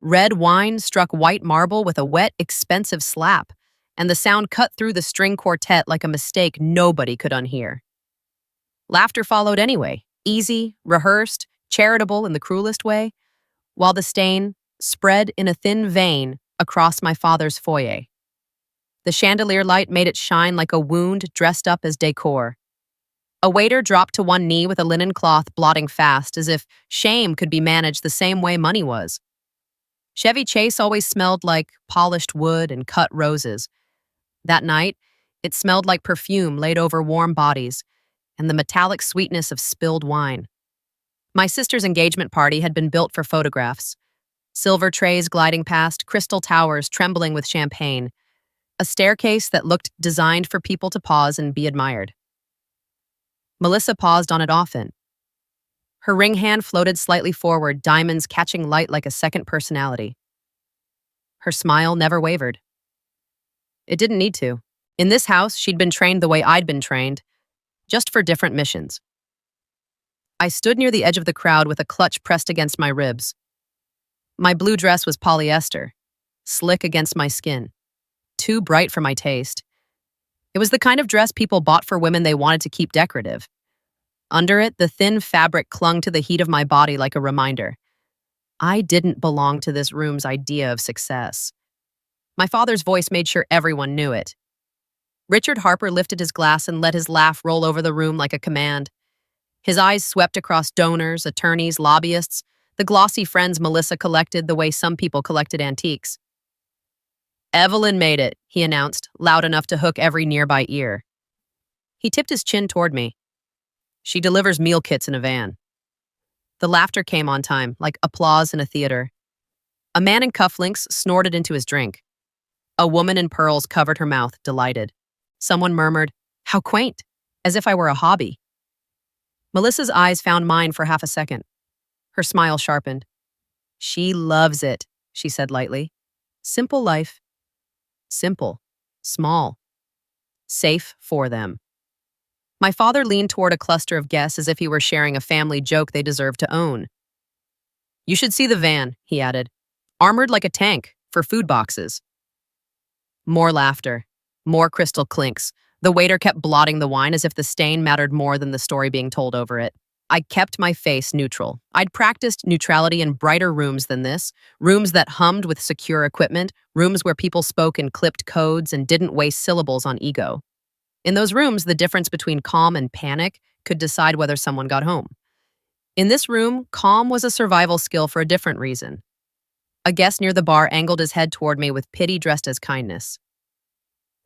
Red wine struck white marble with a wet, expensive slap, and the sound cut through the string quartet like a mistake nobody could unhear. Laughter followed anyway, easy, rehearsed, charitable in the cruelest way, while the stain spread in a thin vein across my father's foyer. The chandelier light made it shine like a wound dressed up as decor. A waiter dropped to one knee with a linen cloth blotting fast, as if shame could be managed the same way money was. Chevy Chase always smelled like polished wood and cut roses. That night, it smelled like perfume laid over warm bodies and the metallic sweetness of spilled wine. My sister's engagement party had been built for photographs. Silver trays gliding past, crystal towers trembling with champagne, a staircase that looked designed for people to pause and be admired. Melissa paused on it often. Her ring hand floated slightly forward, diamonds catching light like a second personality. Her smile never wavered. It didn't need to. In this house, she'd been trained the way I'd been trained, just for different missions. I stood near the edge of the crowd with a clutch pressed against my ribs. My blue dress was polyester, slick against my skin, too bright for my taste. It was the kind of dress people bought for women they wanted to keep decorative. Under it, the thin fabric clung to the heat of my body like a reminder. I didn't belong to this room's idea of success. My father's voice made sure everyone knew it. Richard Harper lifted his glass and let his laugh roll over the room like a command. His eyes swept across donors, attorneys, lobbyists, the glossy friends Melissa collected the way some people collected antiques. "Evelyn made it," he announced, loud enough to hook every nearby ear. He tipped his chin toward me. "She delivers meal kits in a van." The laughter came on time, like applause in a theater. A man in cufflinks snorted into his drink. A woman in pearls covered her mouth, delighted. Someone murmured, "How quaint," as if I were a hobby. Melissa's eyes found mine for half a second. Her smile sharpened. "She loves it," she said lightly. "Simple life. Simple. Small. Safe for them." My father leaned toward a cluster of guests as if he were sharing a family joke they deserved to own. "You should see the van," he added. "Armored like a tank, for food boxes." More laughter. More crystal clinks. The waiter kept blotting the wine as if the stain mattered more than the story being told over it. I kept my face neutral. I'd practiced neutrality in brighter rooms than this, rooms that hummed with secure equipment, rooms where people spoke in clipped codes and didn't waste syllables on ego. In those rooms, the difference between calm and panic could decide whether someone got home. In this room, calm was a survival skill for a different reason. A guest near the bar angled his head toward me with pity dressed as kindness.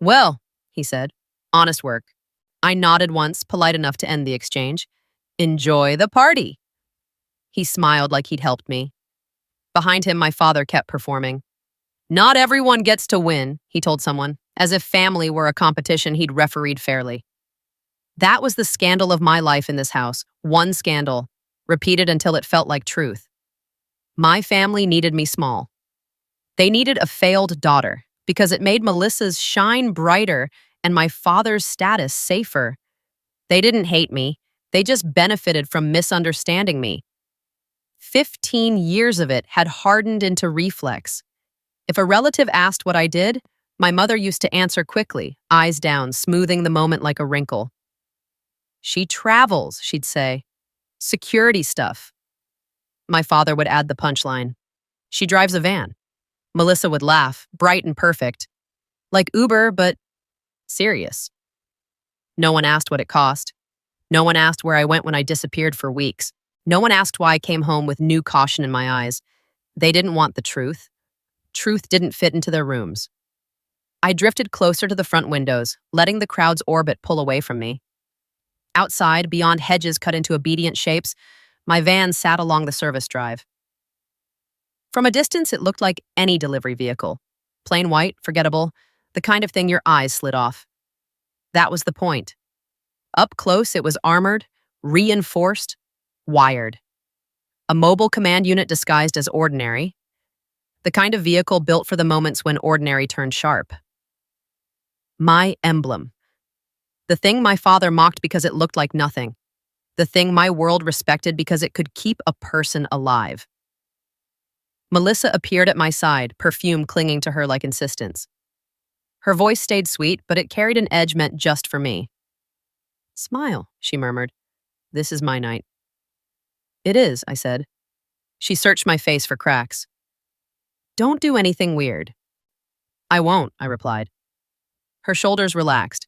"Well," he said, "honest work." I nodded once, polite enough to end the exchange. "Enjoy the party." He smiled like he'd helped me. Behind him, my father kept performing. "Not everyone gets to win," he told someone, as if family were a competition he'd refereed fairly. That was the scandal of my life in this house, one scandal, repeated until it felt like truth. My family needed me small. They needed a failed daughter, because it made Melissa's shine brighter and my father's status safer. They didn't hate me. They just benefited from misunderstanding me. 15 years of it had hardened into reflex. If a relative asked what I did, my mother used to answer quickly, eyes down, smoothing the moment like a wrinkle. "She travels," she'd say. "Security stuff." My father would add the punchline. "She drives a van." Melissa would laugh, bright and perfect. Like Uber, but serious. No one asked what it cost. No one asked where I went when I disappeared for weeks. No one asked why I came home with new caution in my eyes. They didn't want the truth. Truth didn't fit into their rooms. I drifted closer to the front windows, letting the crowd's orbit pull away from me. Outside, beyond hedges cut into obedient shapes, my van sat along the service drive. From a distance, it looked like any delivery vehicle. Plain white, forgettable, the kind of thing your eyes slid off. That was the point. Up close, it was armored, reinforced, wired. A mobile command unit disguised as ordinary. The kind of vehicle built for the moments when ordinary turned sharp. My emblem. The thing my father mocked because it looked like nothing. The thing my world respected because it could keep a person alive. Melissa appeared at my side, perfume clinging to her like insistence. Her voice stayed sweet, but it carried an edge meant just for me. "Smile," she murmured. "This is my night." "It is," I said. She searched my face for cracks. "Don't do anything weird." "I won't," I replied. Her shoulders relaxed.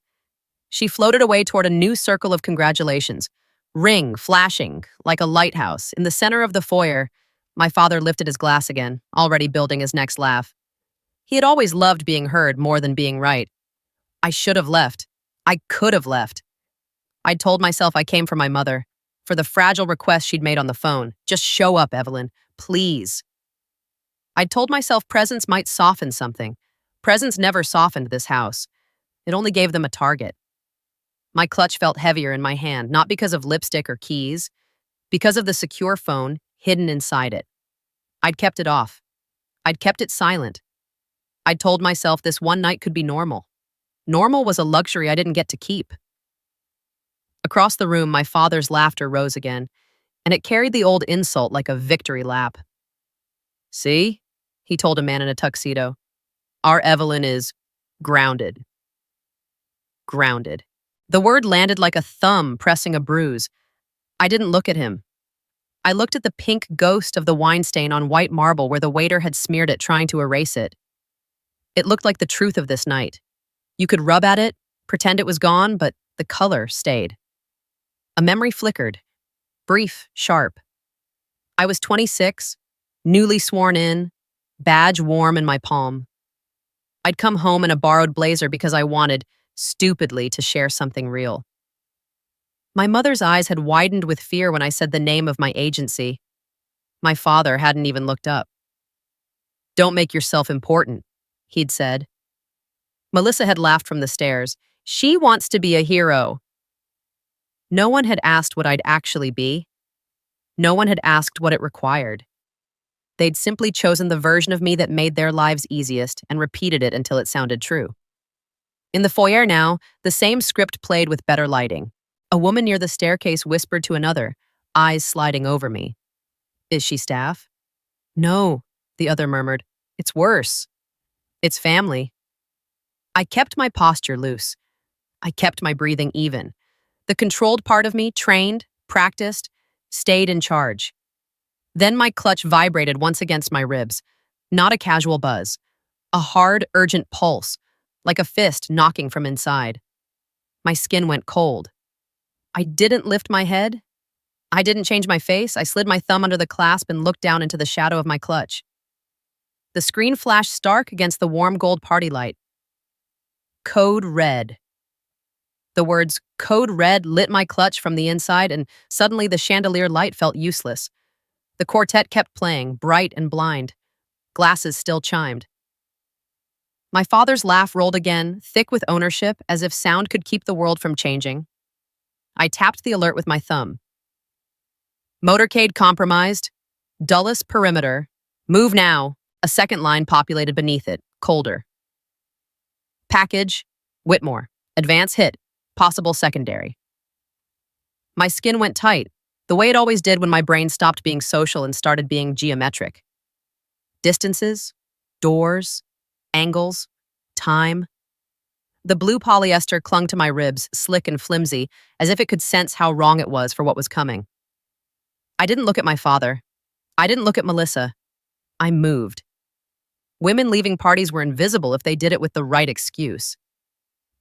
She floated away toward a new circle of congratulations. Ring, flashing, like a lighthouse. In the center of the foyer, my father lifted his glass again, already building his next laugh. He had always loved being heard more than being right. I should have left. I could have left. I'd told myself I came for my mother, for the fragile request she'd made on the phone. "Just show up, Evelyn. Please." I'd told myself presence might soften something. Presence never softened this house. It only gave them a target. My clutch felt heavier in my hand, not because of lipstick or keys, because of the secure phone hidden inside it. I'd kept it off. I'd kept it silent. I'd told myself this one night could be normal. Normal was a luxury I didn't get to keep. Across the room, my father's laughter rose again, and it carried the old insult like a victory lap. "See?" he told a man in a tuxedo. "Our Evelyn is grounded." Grounded. The word landed like a thumb pressing a bruise. I didn't look at him. I looked at the pink ghost of the wine stain on white marble where the waiter had smeared it, trying to erase it. It looked like the truth of this night. You could rub at it, pretend it was gone, but the color stayed. A memory flickered. Brief, sharp. I was 26, newly sworn in, badge warm in my palm. I'd come home in a borrowed blazer because I wanted, stupidly, to share something real. My mother's eyes had widened with fear when I said the name of my agency. My father hadn't even looked up. "Don't make yourself important," he'd said. Melissa had laughed from the stairs. "She wants to be a hero." No one had asked what I'd actually be. No one had asked what it required. They'd simply chosen the version of me that made their lives easiest and repeated it until it sounded true. In the foyer now, the same script played with better lighting. A woman near the staircase whispered to another, eyes sliding over me. "Is she staff?" "No," the other murmured. "It's worse. It's family." I kept my posture loose. I kept my breathing even. The controlled part of me, trained, practiced, stayed in charge. Then my clutch vibrated once against my ribs. Not a casual buzz. A hard, urgent pulse, like a fist knocking from inside. My skin went cold. I didn't lift my head. I didn't change my face. I slid my thumb under the clasp and looked down into the shadow of my clutch. The screen flashed stark against the warm gold party light. Code red. The words "code red" lit my clutch from the inside, and suddenly the chandelier light felt useless. The quartet kept playing, bright and blind. Glasses still chimed. My father's laugh rolled again, thick with ownership, as if sound could keep the world from changing. I tapped the alert with my thumb. "Motorcade compromised. Dulles perimeter. Move now." A second line populated beneath it, colder. "Package. Whitmore. Advance hit. Possible secondary." My skin went tight, the way it always did when my brain stopped being social and started being geometric. Distances, doors, angles, time. The blue polyester clung to my ribs, slick and flimsy, as if it could sense how wrong it was for what was coming. I didn't look at my father. I didn't look at Melissa. I moved. Women leaving parties were invisible if they did it with the right excuse.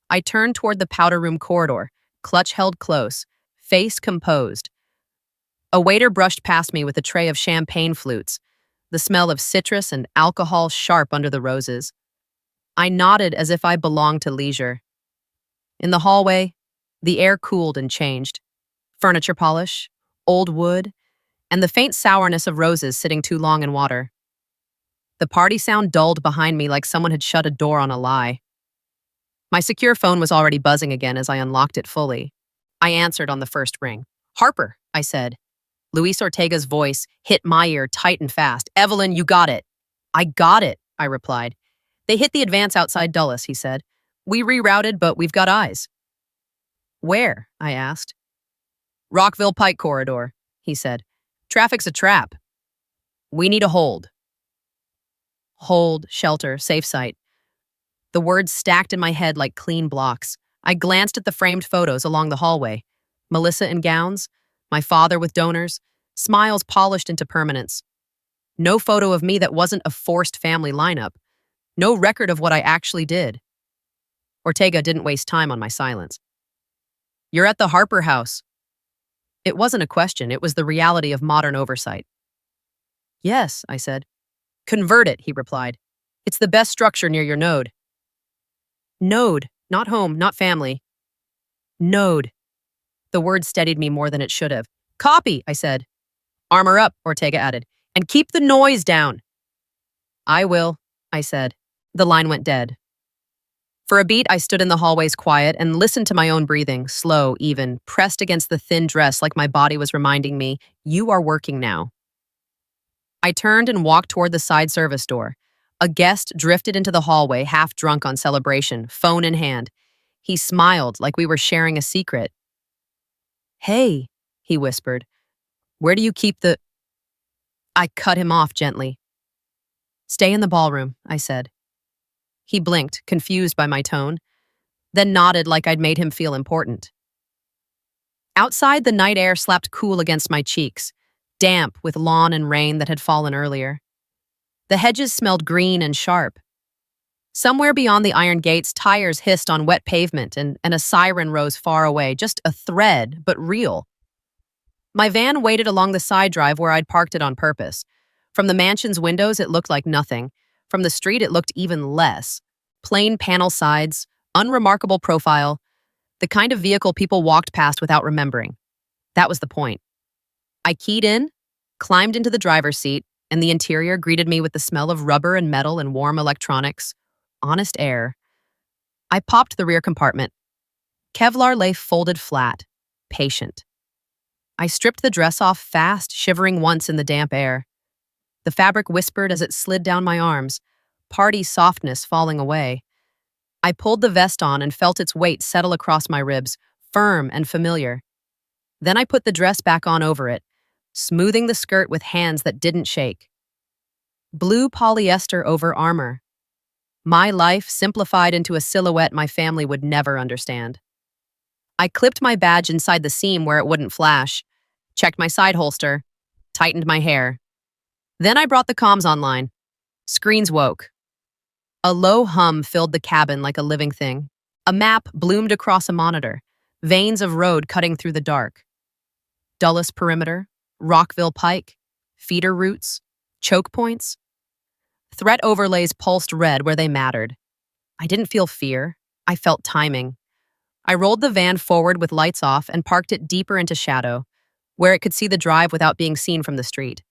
I turned toward the powder room corridor, clutch held close, face composed. A waiter brushed past me with a tray of champagne flutes, the smell of citrus and alcohol sharp under the roses. I nodded as if I belonged to leisure. In the hallway, the air cooled and changed. Furniture polish, old wood, and the faint sourness of roses sitting too long in water. The party sound dulled behind me like someone had shut a door on a lie. My secure phone was already buzzing again as I unlocked it fully. I answered on the first ring. "Harper," I said. Luis Ortega's voice hit my ear tight and fast. "Evelyn, you got it." "I got it," I replied. "They hit the advance outside Dulles," he said. "We rerouted, but we've got eyes." "Where?" I asked. "Rockville Pike Corridor," he said. "Traffic's a trap. We need a hold." hold, shelter, safe site. The words stacked in my head like clean blocks. I glanced at the framed photos along the hallway. Melissa in gowns, my father with donors, smiles polished into permanence. No photo of me that wasn't a forced family lineup. No record of what I actually did. Ortega didn't waste time on my silence. "You're at the Harper house." It wasn't a question, it was the reality of modern oversight. "Yes," I said. "Convert it," he replied. "It's the best structure near your node." Node, not home, not family. Node. The word steadied me more than it should have. "Copy," I said. "Armor up," Ortega added, "and keep the noise down." "I will," I said. The line went dead. For a beat, I stood in the hallways quiet and listened to my own breathing, slow, even, pressed against the thin dress like my body was reminding me, "You are working now." I turned and walked toward the side service door. A guest drifted into the hallway, half drunk on celebration, phone in hand. He smiled like we were sharing a secret. "Hey," he whispered, "where do you keep the—" I cut him off gently. "Stay in the ballroom," I said. He blinked, confused by my tone, then nodded like I'd made him feel important. Outside, the night air slapped cool against my cheeks, damp with lawn and rain that had fallen earlier. The hedges smelled green and sharp. Somewhere beyond the iron gates, tires hissed on wet pavement and a siren rose far away, just a thread, but real. My van waited along the side drive where I'd parked it on purpose. From the mansion's windows, it looked like nothing. From the street, it looked even less. Plain panel sides, unremarkable profile, the kind of vehicle people walked past without remembering. That was the point. I keyed in, climbed into the driver's seat, and the interior greeted me with the smell of rubber and metal and warm electronics. Honest air. I popped the rear compartment. Kevlar lay folded flat, patient. I stripped the dress off fast, shivering once in the damp air. The fabric whispered as it slid down my arms, party softness falling away. I pulled the vest on and felt its weight settle across my ribs, firm and familiar. Then I put the dress back on over it, smoothing the skirt with hands that didn't shake. Blue polyester over armor. My life simplified into a silhouette my family would never understand. I clipped my badge inside the seam where it wouldn't flash, checked my side holster, tightened my hair. Then I brought the comms online. Screens woke. A low hum filled the cabin like a living thing. A map bloomed across a monitor, veins of road cutting through the dark. Dulles Perimeter, Rockville Pike, feeder routes, choke points. Threat overlays pulsed red where they mattered. I didn't feel fear. I felt timing. I rolled the van forward with lights off and parked it deeper into shadow, where it could see the drive without being seen from the street.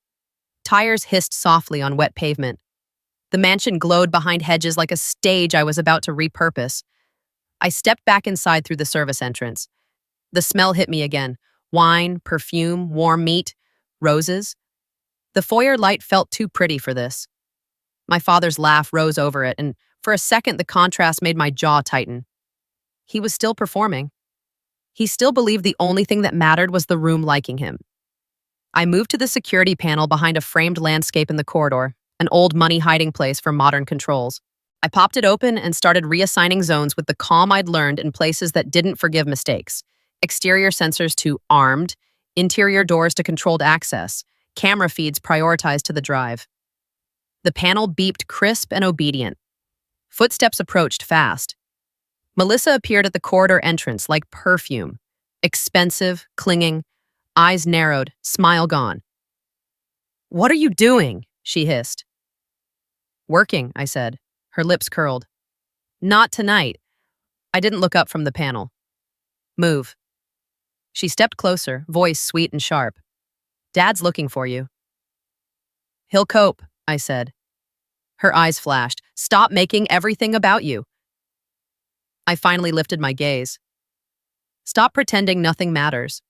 Tires hissed softly on wet pavement. The mansion glowed behind hedges like a stage I was about to repurpose. I stepped back inside through the service entrance. The smell hit me again. Wine, perfume, warm meat, roses. The foyer light felt too pretty for this. My father's laugh rose over it, and for a second the contrast made my jaw tighten. He was still performing. He still believed the only thing that mattered was the room liking him. I moved to the security panel behind a framed landscape in the corridor, an old money hiding place for modern controls. I popped it open and started reassigning zones with the calm I'd learned in places that didn't forgive mistakes. Exterior sensors to armed, interior doors to controlled access, camera feeds prioritized to the drive. The panel beeped crisp and obedient. Footsteps approached fast. Melissa appeared at the corridor entrance like perfume, expensive, clinging, eyes narrowed, smile gone. "What are you doing?" she hissed. "Working," I said. Her lips curled. "Not tonight." I didn't look up from the panel. "Move." She stepped closer, voice sweet and sharp. "Dad's looking for you." "He'll cope," I said. Her eyes flashed. "Stop making everything about you." I finally lifted my gaze. "Stop pretending nothing matters."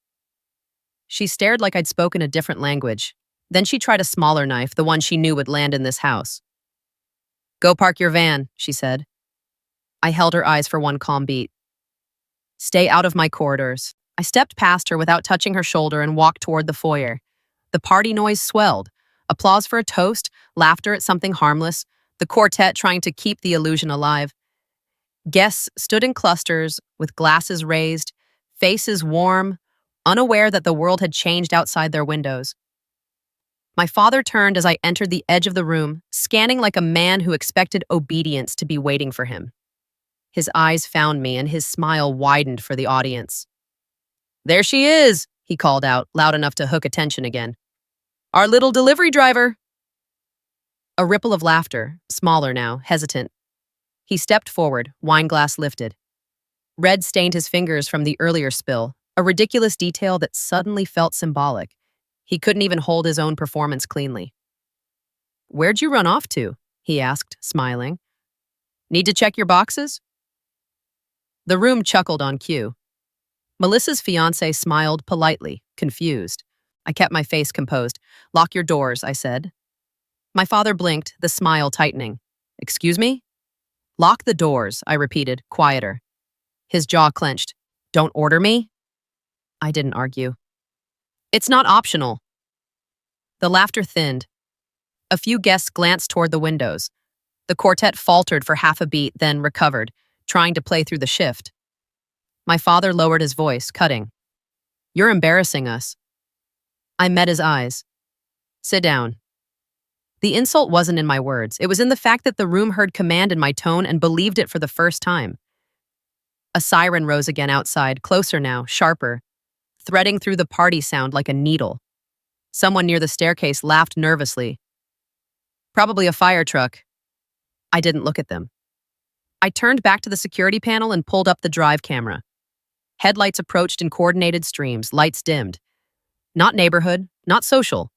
She stared like I'd spoken a different language. Then she tried a smaller knife, the one she knew would land in this house. "Go park your van," she said. I held her eyes for one calm beat. "Stay out of my corridors." I stepped past her without touching her shoulder and walked toward the foyer. The party noise swelled. Applause for a toast, laughter at something harmless, the quartet trying to keep the illusion alive. Guests stood in clusters, with glasses raised, faces warm, unaware that the world had changed outside their windows. My father turned as I entered the edge of the room, scanning like a man who expected obedience to be waiting for him. His eyes found me, and his smile widened for the audience. "There she is," he called out, loud enough to hook attention again. "Our little delivery driver." A ripple of laughter, smaller now, hesitant. He stepped forward, wineglass lifted. Red stained his fingers from the earlier spill, a ridiculous detail that suddenly felt symbolic. He couldn't even hold his own performance cleanly. "Where'd you run off to?" he asked, smiling. "Need to check your boxes?" The room chuckled on cue. Melissa's fiancé smiled politely, confused. I kept my face composed. "Lock your doors," I said. My father blinked, the smile tightening. "Excuse me?" "Lock the doors," I repeated, quieter. His jaw clenched. "Don't order me?" I didn't argue. "It's not optional." The laughter thinned. A few guests glanced toward the windows. The quartet faltered for half a beat, then recovered, trying to play through the shift. My father lowered his voice, cutting. "You're embarrassing us." I met his eyes. "Sit down." The insult wasn't in my words. It was in the fact that the room heard command in my tone and believed it for the first time. A siren rose again outside, closer now, sharper, threading through the party sound like a needle. Someone near the staircase laughed nervously. "Probably a fire truck." I didn't look at them. I turned back to the security panel and pulled up the drive camera. Headlights approached in coordinated streams, lights dimmed. Not neighborhood, not social,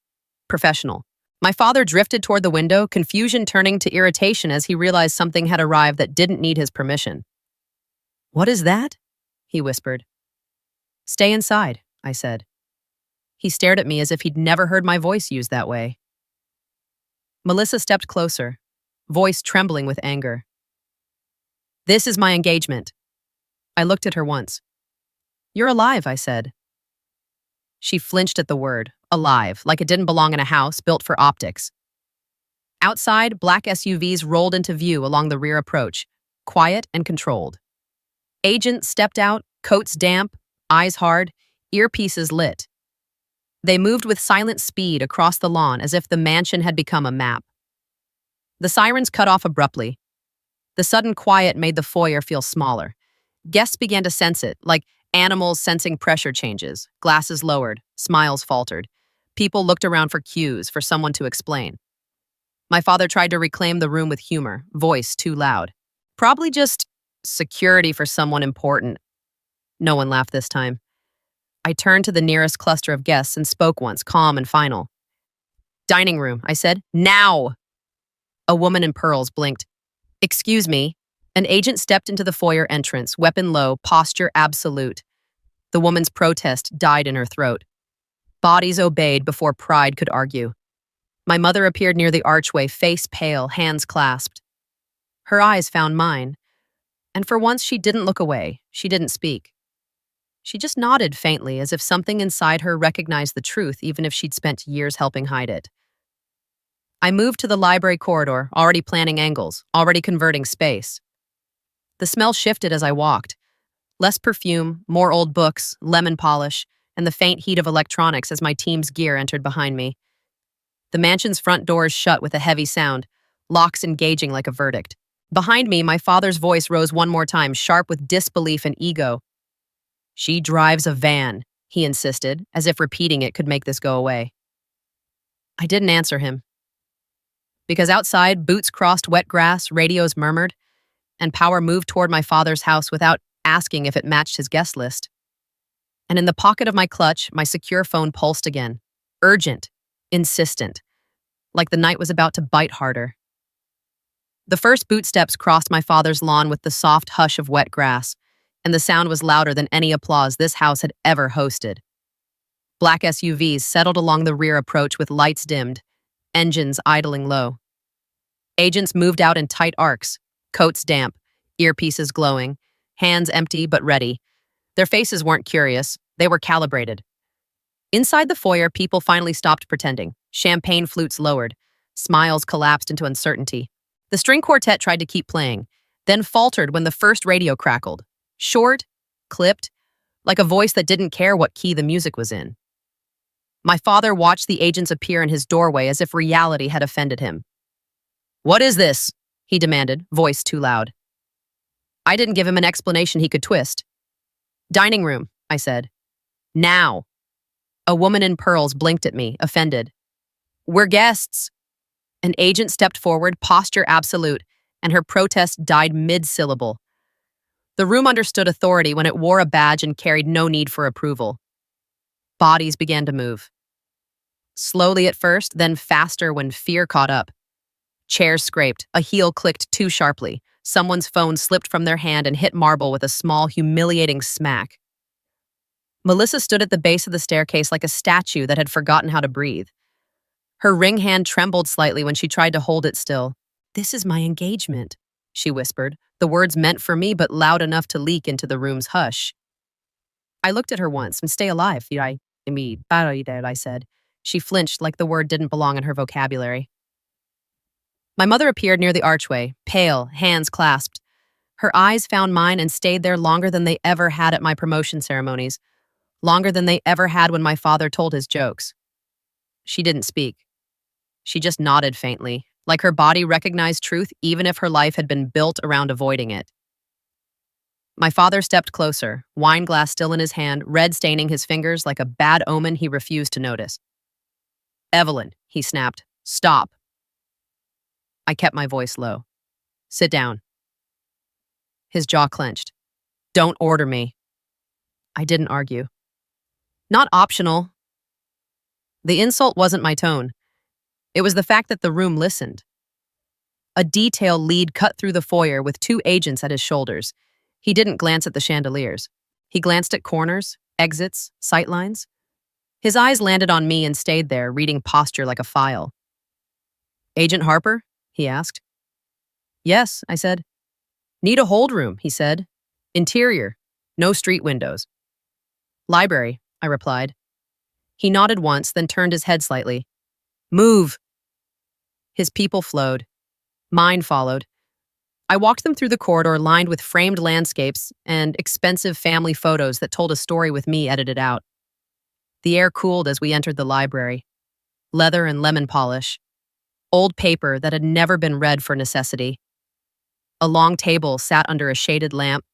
professional. My father drifted toward the window, confusion turning to irritation as he realized something had arrived that didn't need his permission. "What is that?" he whispered. "Stay inside," I said. He stared at me as if he'd never heard my voice used that way. Melissa stepped closer, voice trembling with anger. "This is my engagement." I looked at her once. "You're alive," I said. She flinched at the word, alive, like it didn't belong in a house built for optics. Outside, black SUVs rolled into view along the rear approach, quiet and controlled. Agents stepped out, coats damp, eyes hard, earpieces lit. They moved with silent speed across the lawn as if the mansion had become a map. The sirens cut off abruptly. The sudden quiet made the foyer feel smaller. Guests began to sense it, like animals sensing pressure changes. Glasses lowered, smiles faltered. People looked around for cues, for someone to explain. My father tried to reclaim the room with humor, voice too loud. "Probably just security for someone important." No one laughed this time. I turned to the nearest cluster of guests and spoke once, calm and final. "Dining room," I said. "Now!" A woman in pearls blinked. "Excuse me." An agent stepped into the foyer entrance, weapon low, posture absolute. The woman's protest died in her throat. Bodies obeyed before pride could argue. My mother appeared near the archway, face pale, hands clasped. Her eyes found mine, and for once she didn't look away, she didn't speak. She just nodded faintly, as if something inside her recognized the truth, even if she'd spent years helping hide it. I moved to the library corridor, already planning angles, already converting space. The smell shifted as I walked. Less perfume, more old books, lemon polish, and the faint heat of electronics as my team's gear entered behind me. The mansion's front doors shut with a heavy sound, locks engaging like a verdict. Behind me, my father's voice rose one more time, sharp with disbelief and ego. "She drives a van," he insisted, as if repeating it could make this go away. I didn't answer him. Because outside, boots crossed wet grass, radios murmured, and power moved toward my father's house without asking if it matched his guest list. And in the pocket of my clutch, my secure phone pulsed again. Urgent, insistent, like the night was about to bite harder. The first boot steps crossed my father's lawn with the soft hush of wet grass, and the sound was louder than any applause this house had ever hosted. Black SUVs settled along the rear approach with lights dimmed, engines idling low. Agents moved out in tight arcs, coats damp, earpieces glowing, hands empty but ready. Their faces weren't curious, they were calibrated. Inside the foyer, people finally stopped pretending. Champagne flutes lowered. Smiles collapsed into uncertainty. The string quartet tried to keep playing, then faltered when the first radio crackled. Short, clipped, like a voice that didn't care what key the music was in. My father watched the agents appear in his doorway as if reality had offended him. "What is this?" he demanded, voice too loud. I didn't give him an explanation he could twist. "Dining room," I said. "Now." A woman in pearls blinked at me, offended. "We're guests." An agent stepped forward, posture absolute, and her protest died mid-syllable. The room understood authority when it wore a badge and carried no need for approval. Bodies began to move. Slowly at first, then faster when fear caught up. Chairs scraped, a heel clicked too sharply. Someone's phone slipped from their hand and hit marble with a small, humiliating smack. Melissa stood at the base of the staircase like a statue that had forgotten how to breathe. Her ring hand trembled slightly when she tried to hold it still. "This is my engagement," she whispered, the words meant for me but loud enough to leak into the room's hush. I looked at her once, and "Stay alive, I said. She flinched like the word didn't belong in her vocabulary. My mother appeared near the archway, pale, hands clasped. Her eyes found mine and stayed there longer than they ever had at my promotion ceremonies, longer than they ever had when my father told his jokes. She didn't speak. She just nodded faintly, like her body recognized truth even if her life had been built around avoiding it. My father stepped closer, wine glass still in his hand, red staining his fingers like a bad omen he refused to notice. "Evelyn," he snapped, "stop." I kept my voice low. "Sit down." His jaw clenched. "Don't order me." I didn't argue. Not optional. The insult wasn't my tone. It was the fact that the room listened. A detail lead cut through the foyer with 2 agents at his shoulders. He didn't glance at the chandeliers. He glanced at corners, exits, sightlines. His eyes landed on me and stayed there, reading posture like a file. "Agent Harper?" he asked. "Yes," I said. "Need a hold room," he said. "Interior. No street windows." "Library," I replied. He nodded once, then turned his head slightly. "Move." His people flowed. Mine followed. I walked them through the corridor lined with framed landscapes and expensive family photos that told a story with me edited out. The air cooled as we entered the library. Leather and lemon polish. Old paper that had never been read for necessity. A long table sat under a shaded lamp,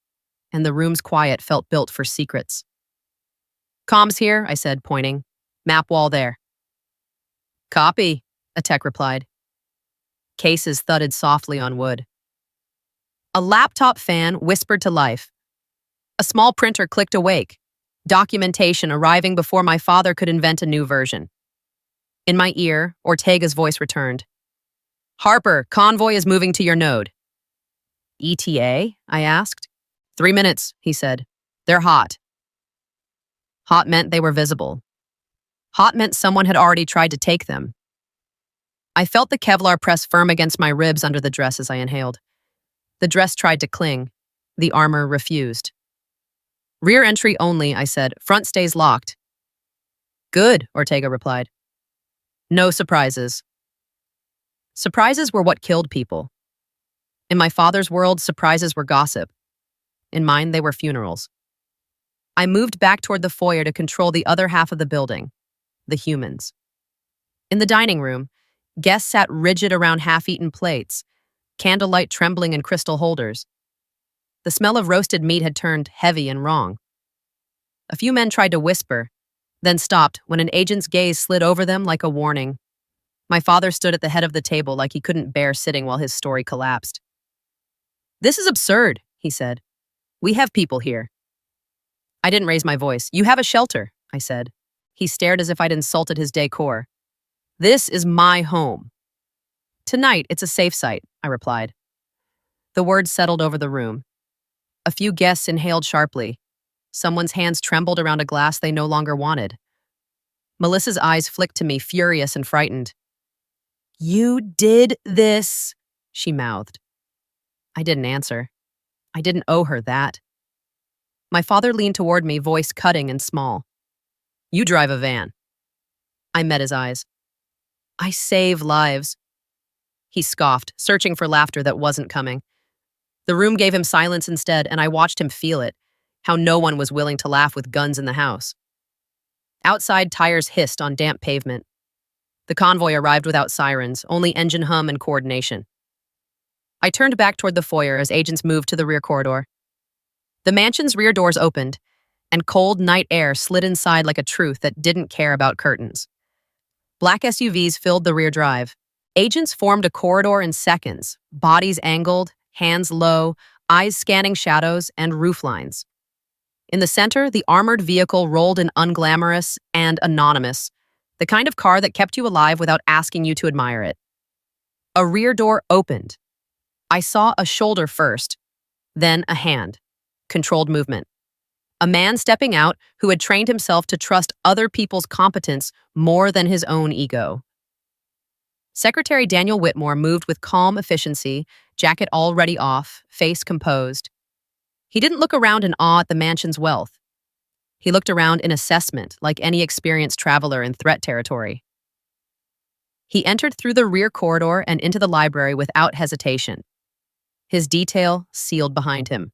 and the room's quiet felt built for secrets. "Comms here," I said, pointing. "Map wall there." "Copy," a tech replied. Cases thudded softly on wood. A laptop fan whispered to life. A small printer clicked awake, documentation arriving before my father could invent a new version. In my ear, Ortega's voice returned. "Harper, convoy is moving to your node." "ETA?" I asked. 3 minutes, he said. "They're hot." Hot meant they were visible. Hot meant someone had already tried to take them. I felt the Kevlar press firm against my ribs under the dress as I inhaled. The dress tried to cling. The armor refused. "Rear entry only," I said. "Front stays locked." "Good," Ortega replied. "No surprises." Surprises were what killed people. In my father's world, surprises were gossip. In mine, they were funerals. I moved back toward the foyer to control the other half of the building, the humans. In the dining room, guests sat rigid around half-eaten plates, candlelight trembling in crystal holders. The smell of roasted meat had turned heavy and wrong. A few men tried to whisper, then stopped when an agent's gaze slid over them like a warning. My father stood at the head of the table like he couldn't bear sitting while his story collapsed. "This is absurd," he said. "We have people here." I didn't raise my voice. "You have a shelter," I said. He stared as if I'd insulted his decor. "This is my home." "Tonight, it's a safe site," I replied. The words settled over the room. A few guests inhaled sharply. Someone's hands trembled around a glass they no longer wanted. Melissa's eyes flicked to me, furious and frightened. "You did this," she mouthed. I didn't answer. I didn't owe her that. My father leaned toward me, voice cutting and small. "You drive a van." I met his eyes. "I save lives." he scoffed, searching for laughter that wasn't coming. The room gave him silence instead, and I watched him feel it, how no one was willing to laugh with guns in the house. Outside, tires hissed on damp pavement. The convoy arrived without sirens, only engine hum and coordination. I turned back toward the foyer as agents moved to the rear corridor. The mansion's rear doors opened, and cold night air slid inside like a truth that didn't care about curtains. Black SUVs filled the rear drive. Agents formed a corridor in seconds, bodies angled, hands low, eyes scanning shadows and roof lines. In the center, the armored vehicle rolled in unglamorous and anonymous, the kind of car that kept you alive without asking you to admire it. A rear door opened. I saw a shoulder first, then a hand. Controlled movement. A man stepping out who had trained himself to trust other people's competence more than his own ego. Secretary Daniel Whitmore moved with calm efficiency, jacket already off, face composed. He didn't look around in awe at the mansion's wealth. He looked around in assessment, like any experienced traveler in threat territory. He entered through the rear corridor and into the library without hesitation. His detail sealed behind him.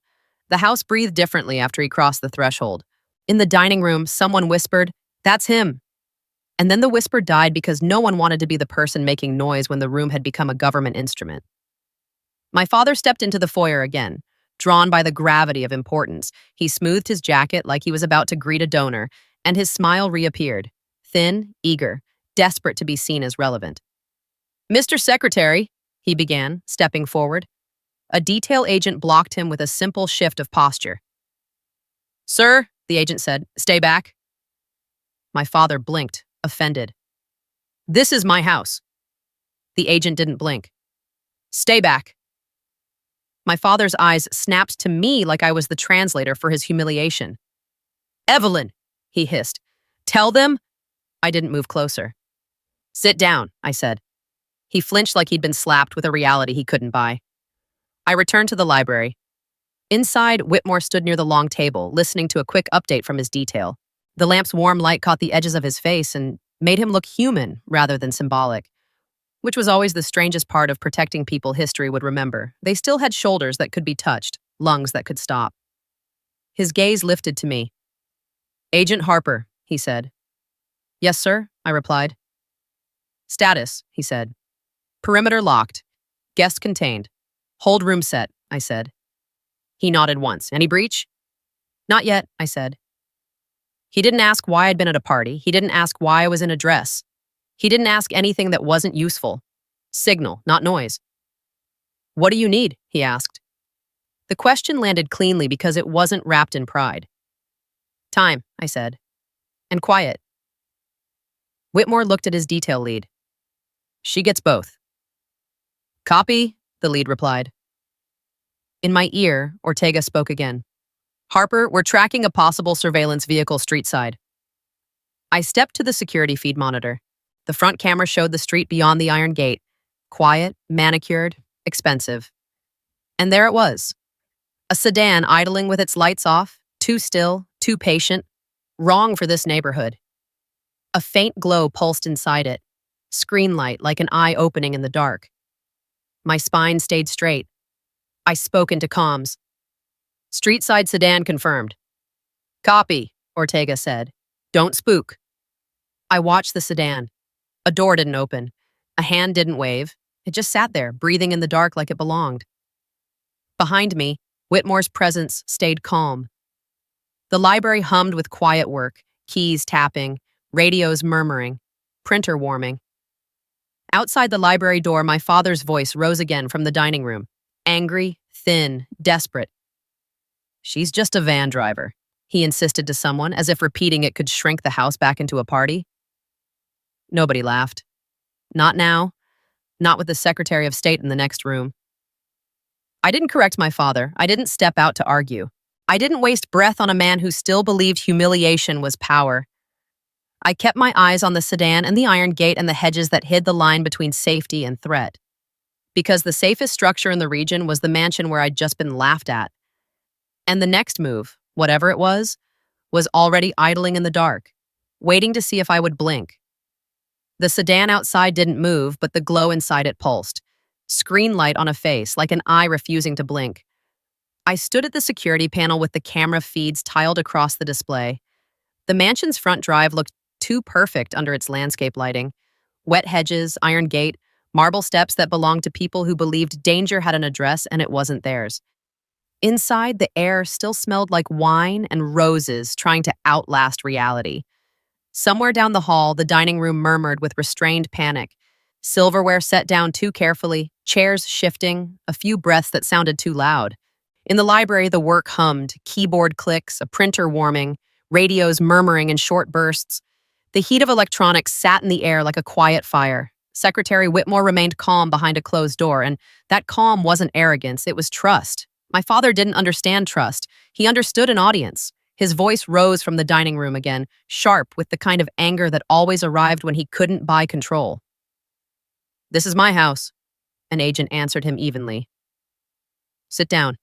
The house breathed differently after he crossed the threshold. In the dining room, someone whispered, "That's him." And then the whisper died because no one wanted to be the person making noise when the room had become a government instrument. My father stepped into the foyer again, drawn by the gravity of importance. He smoothed his jacket like he was about to greet a donor, and his smile reappeared, thin, eager, desperate to be seen as relevant. "Mr. Secretary," he began, stepping forward. A detail agent blocked him with a simple shift of posture. "Sir," the agent said, "stay back." My father blinked, offended. "This is my house." The agent didn't blink. "Stay back." My father's eyes snapped to me like I was the translator for his humiliation. "Evelyn," he hissed, "tell them—" I didn't move closer. "Sit down," I said. He flinched like he'd been slapped with a reality he couldn't buy. I returned to the library. Inside, Whitmore stood near the long table, listening to a quick update from his detail. The lamp's warm light caught the edges of his face and made him look human rather than symbolic, which was always the strangest part of protecting people history would remember. They still had shoulders that could be touched, lungs that could stop. His gaze lifted to me. "Agent Harper," he said. "Yes, sir," I replied. "Status," he said. "Perimeter locked. Guest contained. Hold room set," I said. He nodded once. "Any breach?" "Not yet," I said. He didn't ask why I'd been at a party. He didn't ask why I was in a dress. He didn't ask anything that wasn't useful. Signal, not noise. "What do you need?" he asked. The question landed cleanly because it wasn't wrapped in pride. "Time," I said. "And quiet." Whitmore looked at his detail lead. "She gets both." "Copy," the lead replied. In my ear, Ortega spoke again. "Harper, we're tracking a possible surveillance vehicle street side." I stepped to the security feed monitor. The front camera showed the street beyond the iron gate. Quiet, manicured, expensive. And there it was. A sedan idling with its lights off, too still, too patient. Wrong for this neighborhood. A faint glow pulsed inside it. Screen light like an eye opening in the dark. My spine stayed straight. I spoke into comms. "Street side sedan confirmed." "Copy," Ortega said. "Don't spook." I watched the sedan. A door didn't open. A hand didn't wave. It just sat there, breathing in the dark like it belonged. Behind me, Whitmore's presence stayed calm. The library hummed with quiet work, keys tapping, radios murmuring, printer warming. Outside the library door, my father's voice rose again from the dining room, angry, thin, desperate. "She's just a van driver," he insisted to someone, as if repeating it could shrink the house back into a party. Nobody laughed. Not now. Not with the Secretary of State in the next room. I didn't correct my father. I didn't step out to argue. I didn't waste breath on a man who still believed humiliation was power. I kept my eyes on the sedan and the iron gate and the hedges that hid the line between safety and threat. Because the safest structure in the region was the mansion where I'd just been laughed at. And the next move, whatever it was already idling in the dark, waiting to see if I would blink. The sedan outside didn't move, but the glow inside it pulsed. screen light on a face, like an eye refusing to blink. I stood at the security panel with the camera feeds tiled across the display. The mansion's front drive looked too perfect under its landscape lighting. Wet hedges, iron gate, marble steps that belonged to people who believed danger had an address and it wasn't theirs. Inside, the air still smelled like wine and roses trying to outlast reality. Somewhere down the hall, the dining room murmured with restrained panic. Silverware set down too carefully, chairs shifting, a few breaths that sounded too loud. In the library, the work hummed, keyboard clicks, a printer warming, radios murmuring in short bursts. The heat of electronics sat in the air like a quiet fire. Secretary Whitmore remained calm behind a closed door, and that calm wasn't arrogance, it was trust. My father didn't understand trust. He understood an audience. His voice rose from the dining room again, sharp with the kind of anger that always arrived when he couldn't buy control. "This is my house," an agent answered him evenly. "Sit down."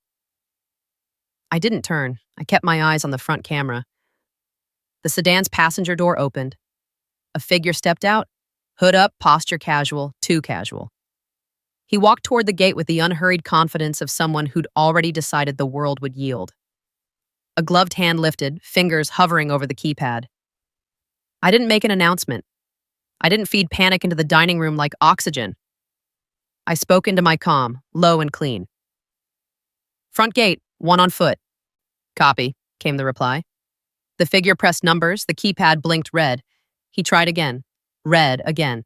I didn't turn. I kept my eyes on the front camera. The sedan's passenger door opened. A figure stepped out, hood up, posture casual, too casual. He walked toward the gate with the unhurried confidence of someone who'd already decided the world would yield. A gloved hand lifted, fingers hovering over the keypad. I didn't make an announcement. I didn't feed panic into the dining room like oxygen. I spoke into my comm, low and clean. "Front gate, one on foot." "Copy," came the reply. The figure pressed numbers, the keypad blinked red. He tried again. Red again.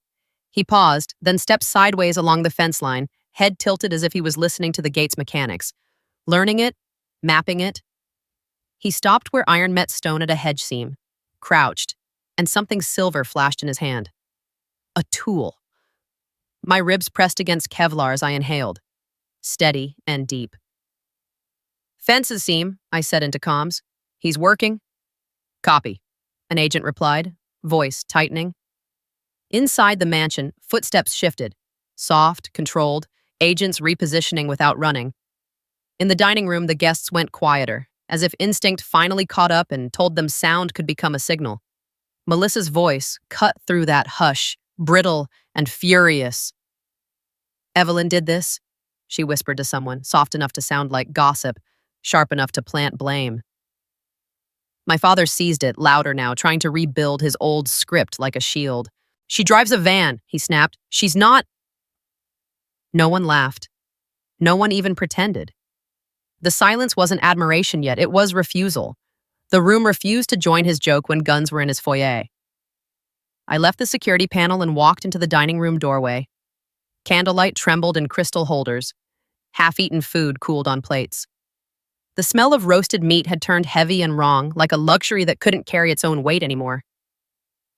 He paused, then stepped sideways along the fence line, head tilted as if he was listening to the gate's mechanics. Learning it, mapping it. He stopped where iron met stone at a hedge seam, crouched, and something silver flashed in his hand. A tool. My ribs pressed against Kevlar as I inhaled. Steady and deep. "Fences seam," I said into comms. "He's working." "Copy," an agent replied, voice tightening. Inside the mansion, footsteps shifted. Soft, controlled, agents repositioning without running. In the dining room, the guests went quieter, as if instinct finally caught up and told them sound could become a signal. Melissa's voice cut through that hush, brittle and furious. "Evelyn did this," she whispered to someone, soft enough to sound like gossip, sharp enough to plant blame. My father seized it, louder now, trying to rebuild his old script like a shield. "She drives a van," he snapped. "She's not—" No one laughed. No one even pretended. The silence wasn't admiration yet, it was refusal. The room refused to join his joke when guns were in his foyer. I left the security panel and walked into the dining room doorway. Candlelight trembled in crystal holders. Half-eaten food cooled on plates. The smell of roasted meat had turned heavy and wrong, like a luxury that couldn't carry its own weight anymore.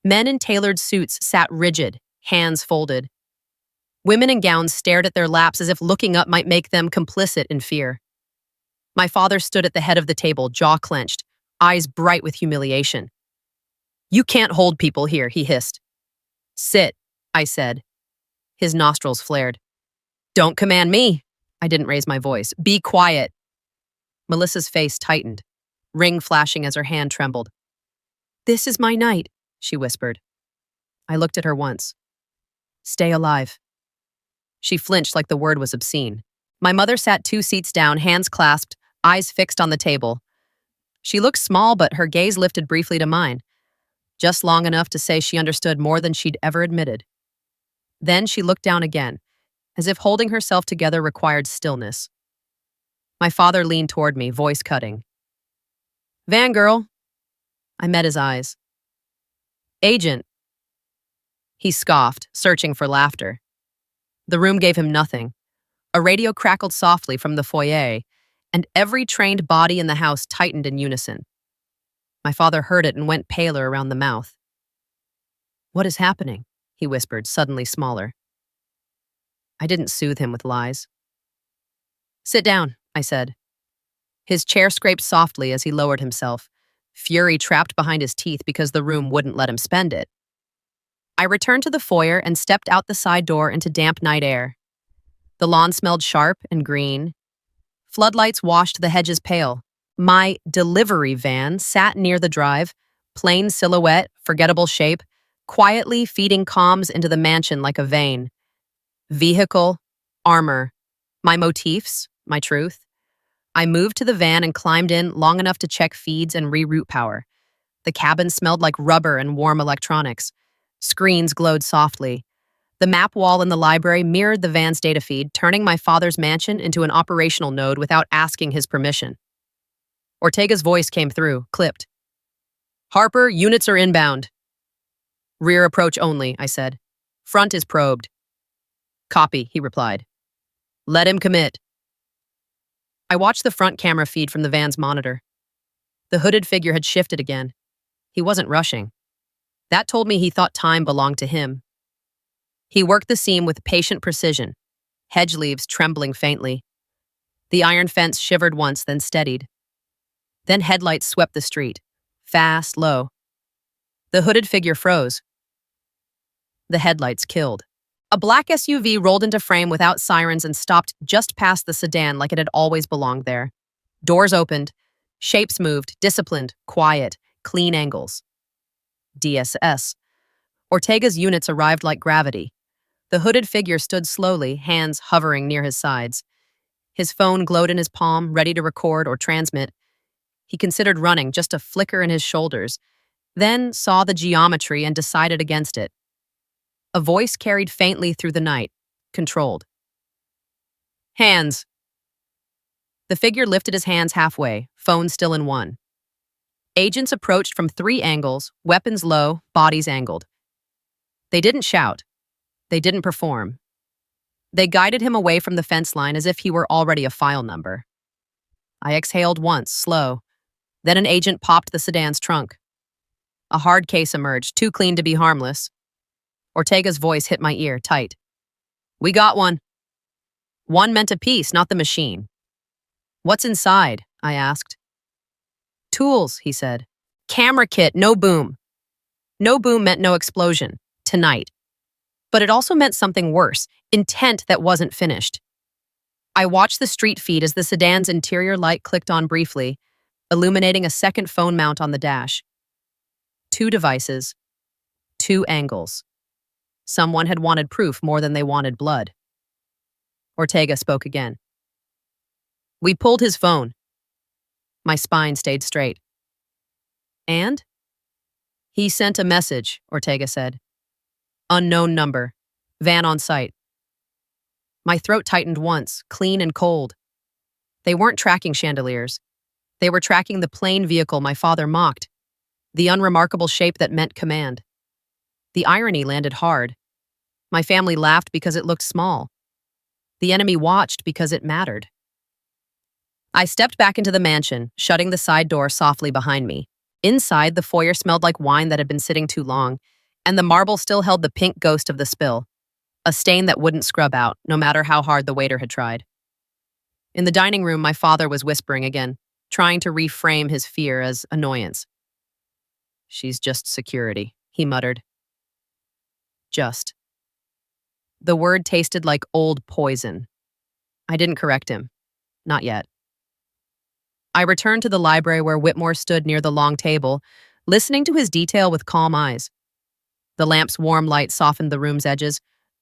Men in tailored suits sat rigid, hands folded. Women in gowns stared at their laps as if looking up might make them complicit in fear. My father stood at the head of the table, jaw clenched, eyes bright with humiliation. "You can't hold people here," he hissed. "Sit," I said. His nostrils flared. "Don't command me." I didn't raise my voice. "Be quiet." Melissa's face tightened, ring flashing as her hand trembled. "This is my night," she whispered. I looked at her once. "Stay alive." She flinched like the word was obscene. My mother sat 2 seats down, hands clasped, eyes fixed on the table. She looked small, but her gaze lifted briefly to mine, just long enough to say she understood more than she'd ever admitted. Then she looked down again, as if holding herself together required stillness. My father leaned toward me, voice cutting. "Van girl." I met his eyes. "Agent." He scoffed, searching for laughter. The room gave him nothing. A radio crackled softly from the foyer, and every trained body in the house tightened in unison. My father heard it and went paler around the mouth. "What is happening?" he whispered, suddenly smaller. I didn't soothe him with lies. "Sit down," I said. His chair scraped softly as he lowered himself, fury trapped behind his teeth because the room wouldn't let him spend it. I returned to the foyer and stepped out the side door into damp night air. The lawn smelled sharp and green. Floodlights washed the hedges pale. My delivery van sat near the drive, plain silhouette, forgettable shape, quietly feeding comms into the mansion like a vein. Vehicle, Armor. My motifs, my truth. I moved to the van and climbed in long enough to check feeds and reroute power. The cabin smelled like rubber and warm electronics. Screens glowed softly. The map wall in the library mirrored the van's data feed, turning my father's mansion into an operational node without asking his permission. Ortega's voice came through, clipped. Harper, units are inbound. Rear approach only, I said. Front is probed. Copy, he replied. Let him commit. I watched the front camera feed from the van's monitor. The hooded figure had shifted again. He wasn't rushing. That told me he thought time belonged to him. He worked the seam with patient precision, hedge leaves trembling faintly. The iron fence shivered once, then steadied. Then headlights swept the street, fast, low. The hooded figure froze. The headlights killed. A black SUV rolled into frame without sirens and stopped just past the sedan like it had always belonged there. Doors opened. Shapes moved, disciplined, quiet, clean angles. DSS. Ortega's units arrived like gravity. The hooded figure stood slowly, hands hovering near his sides. His phone glowed in his palm, ready to record or transmit. He considered running, just a flicker in his shoulders, then saw the geometry and decided against it. A voice carried faintly through the night, controlled. Hands. The figure lifted his hands halfway, phone still in one. Agents approached from 3 angles, weapons low, bodies angled. They didn't shout. They didn't perform. They guided him away from the fence line as if he were already a file number. I exhaled once, slow. Then an agent popped the sedan's trunk. A hard case emerged, too clean to be harmless. Ortega's voice hit my ear, tight. We got one. One meant a piece, not the machine. What's inside? I asked. Tools, he said. Camera kit, no boom. No boom meant no explosion, tonight. But it also meant something worse, intent that wasn't finished. I watched the street feed as the sedan's interior light clicked on briefly, illuminating a second phone mount on the dash. 2 devices, 2 angles. Someone had wanted proof more than they wanted blood. Ortega spoke again. We pulled his phone. My spine stayed straight. And? He sent a message, Ortega said. Unknown number. Van on site. My throat tightened once, clean and cold. They weren't tracking chandeliers. They were tracking the plain vehicle my father mocked, the unremarkable shape that meant command. The irony landed hard. My family laughed because it looked small. The enemy watched because it mattered. I stepped back into the mansion, shutting the side door softly behind me. Inside, the foyer smelled like wine that had been sitting too long, and the marble still held the pink ghost of the spill, a stain that wouldn't scrub out, no matter how hard the waiter had tried. In the dining room, my father was whispering again, trying to reframe his fear as annoyance. She's just security, he muttered. Just. The word tasted like old poison. I didn't correct him. Not yet. I returned to the library where Whitmore stood near the long table, listening to his detail with calm eyes. The lamp's warm light softened the room's edges,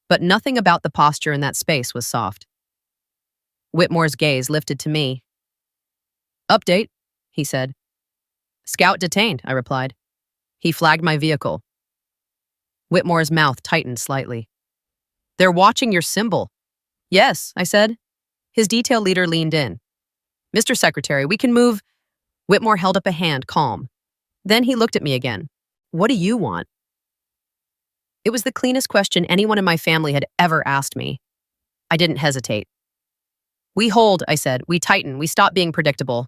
but nothing about the posture in that space was soft. Whitmore's gaze lifted to me. Update, he said. Scout detained, I replied. He flagged my vehicle. Whitmore's mouth tightened slightly. They're watching your symbol. Yes, I said. His detail leader leaned in. Mr. Secretary, we can move. Whitmore held up a hand, calm. Then he looked at me again. What do you want? It was the cleanest question anyone in my family had ever asked me. I didn't hesitate. We hold, I said. We tighten. We stop being predictable.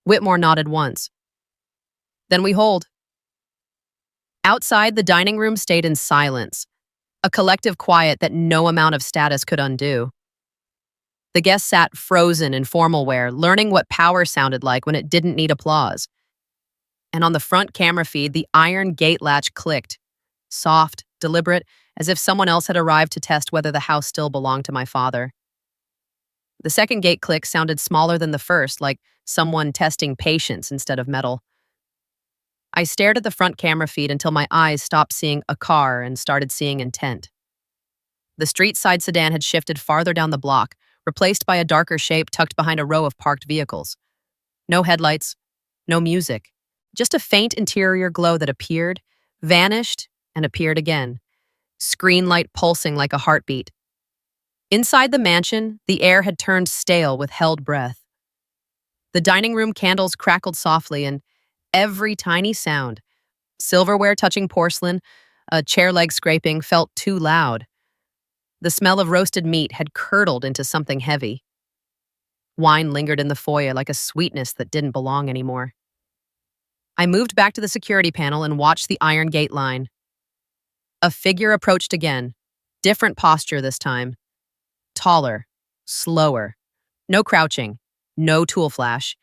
Whitmore nodded once. Then we hold. Outside, the dining room stayed in silence, a collective quiet that no amount of status could undo. The guests sat frozen in formal wear, learning what power sounded like when it didn't need applause. And on the front camera feed, the iron gate latch clicked, soft, deliberate, as if someone else had arrived to test whether the house still belonged to my father. The second gate click sounded smaller than the first, like someone testing patience instead of metal. I stared at the front camera feed until my eyes stopped seeing a car and started seeing intent. The street-side sedan had shifted farther down the block, replaced by a darker shape tucked behind a row of parked vehicles. No headlights, no music, just a faint interior glow that appeared, vanished, and appeared again, screen light pulsing like a heartbeat. Inside the mansion, the air had turned stale with held breath. The dining room candles crackled softly, and every tiny sound, silverware touching porcelain, a chair leg scraping, felt too loud. The smell of roasted meat had curdled into something heavy. Wine lingered in the foyer like a sweetness that didn't belong anymore. I moved back to the security panel and watched the iron gate line. A figure approached again, different posture this time. Taller, slower. No crouching, no tool flash.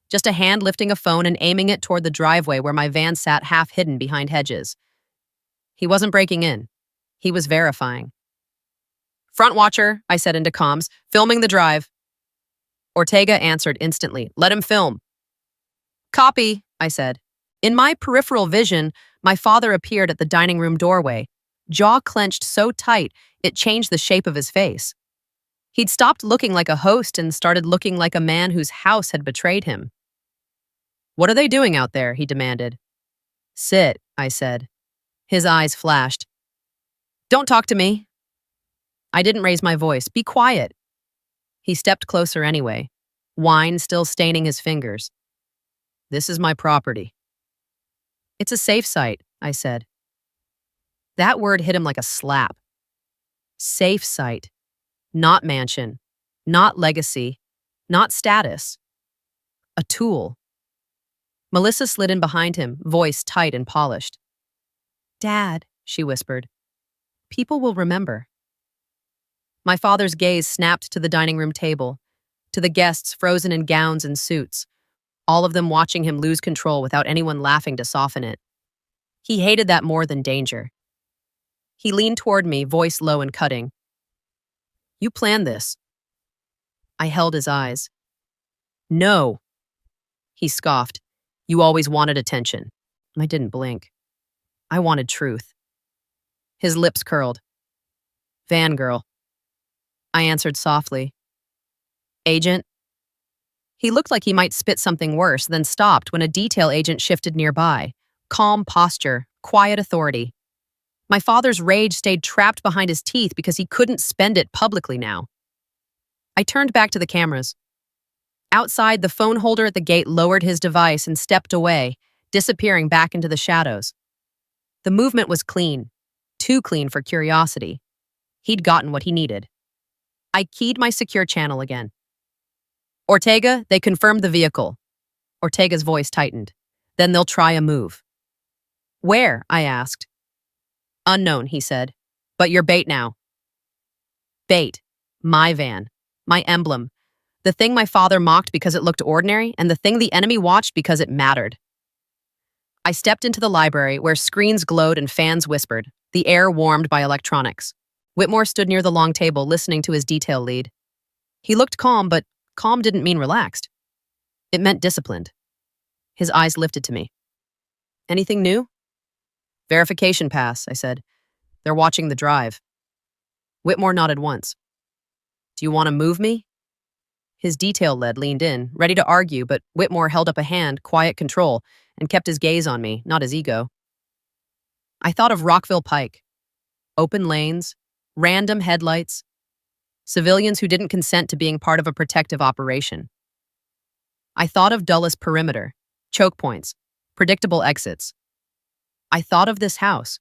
Just a hand lifting a phone and aiming it toward the driveway where my van sat half hidden behind hedges. He wasn't breaking in. He was verifying. "Front watcher," I said into comms, "filming the drive." Ortega answered instantly, "Let him film." "Copy," I said. In my peripheral vision, my father appeared at the dining room doorway, jaw clenched so tight it changed the shape of his face. He'd stopped looking like a host and started looking like a man whose house had betrayed him. "What are they doing out there?" he demanded. "Sit," I said. His eyes flashed. "Don't talk to me." I didn't raise my voice. "Be quiet." He stepped closer anyway, wine still staining his fingers. "This is my property." "It's a safe site," I said. That word hit him like a slap. Safe site. Not mansion. Not legacy. Not status. A tool. Melissa slid in behind him, voice tight and polished. "Dad," she whispered. "People will remember." My father's gaze snapped to the dining room table, to the guests frozen in gowns and suits, all of them watching him lose control without anyone laughing to soften it. He hated that more than danger. He leaned toward me, voice low and cutting. "You planned this." I held his eyes. "No." He scoffed. "You always wanted attention." I didn't blink. I wanted truth. His lips curled. "Van girl." I answered softly. "Agent?" He looked like he might spit something worse, then stopped when a detail agent shifted nearby. Calm posture, quiet authority. My father's rage stayed trapped behind his teeth because he couldn't spend it publicly now. I turned back to the cameras. Outside, the phone holder at the gate lowered his device and stepped away, disappearing back into the shadows. The movement was clean, too clean for curiosity. He'd gotten what he needed. I keyed my secure channel again. "Ortega, they confirmed the vehicle." Ortega's voice tightened. "Then they'll try a move." "Where?" I asked. "Unknown," he said. "But you're bait now." Bait. My van. My emblem. The thing my father mocked because it looked ordinary, and the thing the enemy watched because it mattered. I stepped into the library where screens glowed and fans whispered, the air warmed by electronics. Whitmore stood near the long table listening to his detail lead. He looked calm, but calm didn't mean relaxed. It meant disciplined. His eyes lifted to me. "Anything new?" "Verification pass," I said. "They're watching the drive." Whitmore nodded once. "Do you want to move me?" His detail lead leaned in, ready to argue, but Whitmore held up a hand, quiet control, and kept his gaze on me, not his ego. I thought of Rockville Pike. Open lanes, random headlights, civilians who didn't consent to being part of a protective operation. I thought of Dulles perimeter, choke points, predictable exits. I thought of this house.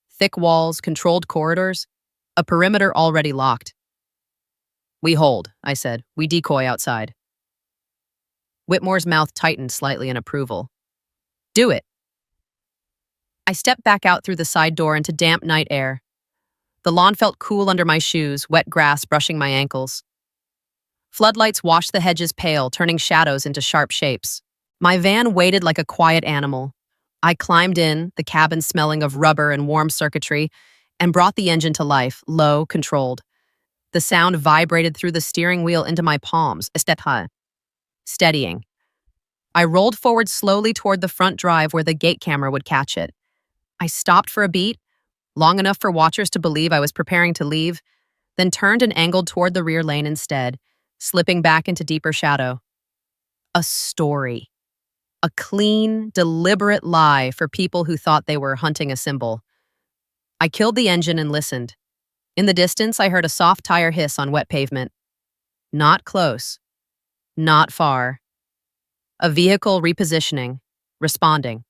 Thick walls, controlled corridors, a perimeter already locked. "We hold," I said. "We decoy outside." Whitmore's mouth tightened slightly in approval. "Do it." I stepped back out through the side door into damp night air. The lawn felt cool under my shoes, wet grass brushing my ankles. Floodlights washed the hedges pale, turning shadows into sharp shapes. My van waited like a quiet animal. I climbed in, the cabin smelling of rubber and warm circuitry, and brought the engine to life, low, controlled. The sound vibrated through the steering wheel into my palms, steadying. I rolled forward slowly toward the front drive where the gate camera would catch it. I stopped for a beat, long enough for watchers to believe I was preparing to leave, then turned and angled toward the rear lane instead, slipping back into deeper shadow. A story. A clean, deliberate lie for people who thought they were hunting a symbol. I killed the engine and listened. In the distance, I heard a soft tire hiss on wet pavement. Not close. Not far. A vehicle repositioning. Responding.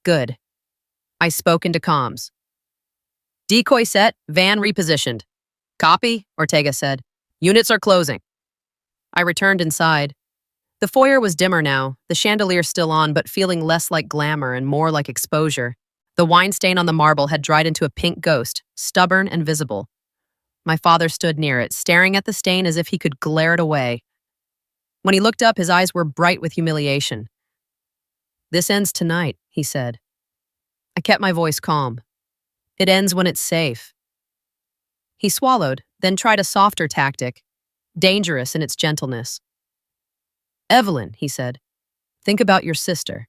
Good. I spoke into comms. Decoy set, van repositioned. Copy, Ortega said. Units are closing. I returned inside. The foyer was dimmer now, the chandelier still on, but feeling less like glamour and more like exposure. The wine stain on the marble had dried into a pink ghost, stubborn and visible. My father stood near it, staring at the stain as if he could glare it away. When he looked up, his eyes were bright with humiliation. This ends tonight, he said. I kept my voice calm. It ends when it's safe. He swallowed, then tried a softer tactic, dangerous in its gentleness. Evelyn, he said, think about your sister.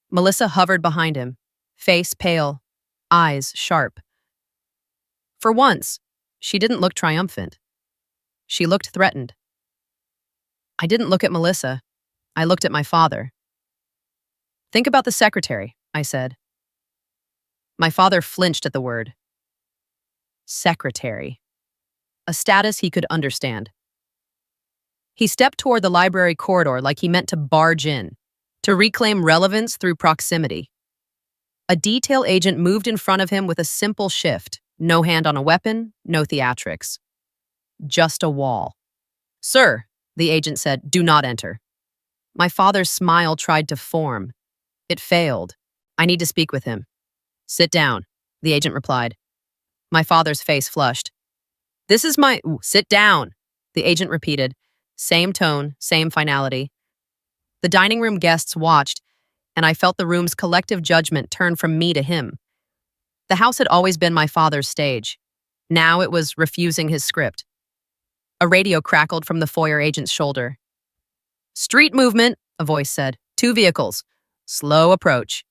Melissa hovered behind him, face pale, eyes sharp. For once, she didn't look triumphant. She looked threatened. I didn't look at Melissa. I looked at my father. Think about the secretary, I said. My father flinched at the word. Secretary. A status he could understand. He stepped toward the library corridor like he meant to barge in, to reclaim relevance through proximity. A detail agent moved in front of him with a simple shift. No hand on a weapon, no theatrics. Just a wall. Sir, the agent said, do not enter. My father's smile tried to form. It failed. I need to speak with him. Sit down, the agent replied. My father's face flushed. This is my— Sit down, the agent repeated. Same tone, same finality. The dining room guests watched, and I felt the room's collective judgment turn from me to him. The house had always been my father's stage. Now it was refusing his script. A radio crackled from the foyer agent's shoulder. Street movement, a voice said. 2 vehicles. Slow approach.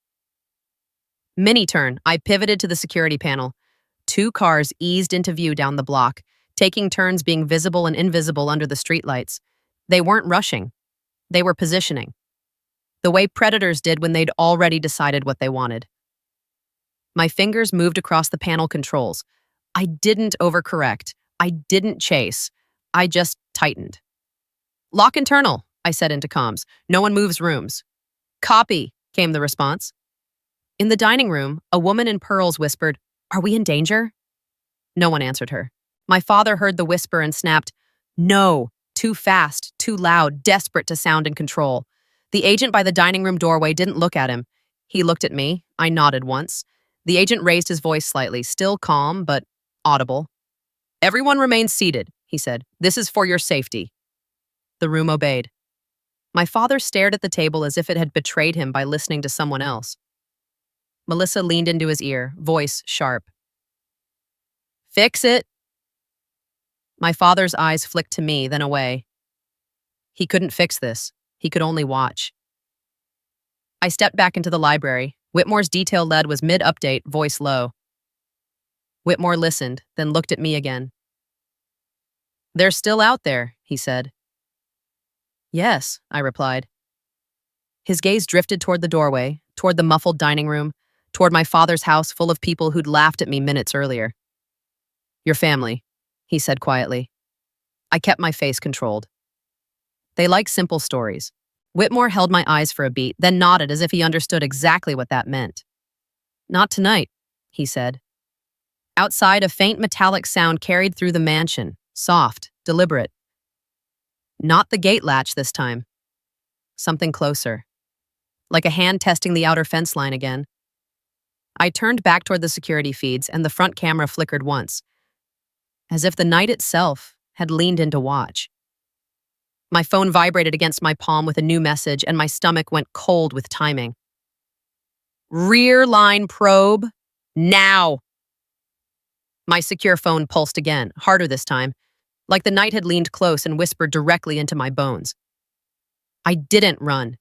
Mini-turn, I pivoted to the security panel. 2 cars eased into view down the block, taking turns being visible and invisible under the streetlights. They weren't rushing. They were positioning. The way predators did when they'd already decided what they wanted. My fingers moved across the panel controls. I didn't overcorrect. I didn't chase. I just tightened. Lock internal, I said into comms. No one moves rooms. Copy, came the response. In the dining room, a woman in pearls whispered, Are we in danger? No one answered her. My father heard the whisper and snapped, No, too fast, too loud, desperate to sound in control. The agent by the dining room doorway didn't look at him. He looked at me. I nodded once. The agent raised his voice slightly, still calm, but audible. Everyone remains seated, he said. This is for your safety. The room obeyed. My father stared at the table as if it had betrayed him by listening to someone else. Melissa leaned into his ear, voice sharp. Fix it. My father's eyes flicked to me, then away. He couldn't fix this. He could only watch. I stepped back into the library. Whitmore's detail lead was mid-update, voice low. Whitmore listened, then looked at me again. They're still out there, he said. Yes, I replied. His gaze drifted toward the doorway, toward the muffled dining room, toward my father's house full of people who'd laughed at me minutes earlier. Your family, he said quietly. I kept my face controlled. They like simple stories. Whitmore held my eyes for a beat, then nodded as if he understood exactly what that meant. Not tonight, he said. Outside, a faint metallic sound carried through the mansion, soft, deliberate. Not the gate latch this time. Something closer. Like a hand testing the outer fence line again. I turned back toward the security feeds, and the front camera flickered once, as if the night itself had leaned in to watch. My phone vibrated against my palm with a new message, and my stomach went cold with timing. Rear line probe, now! My secure phone pulsed again, harder this time, like the night had leaned close and whispered directly into my bones. I didn't run.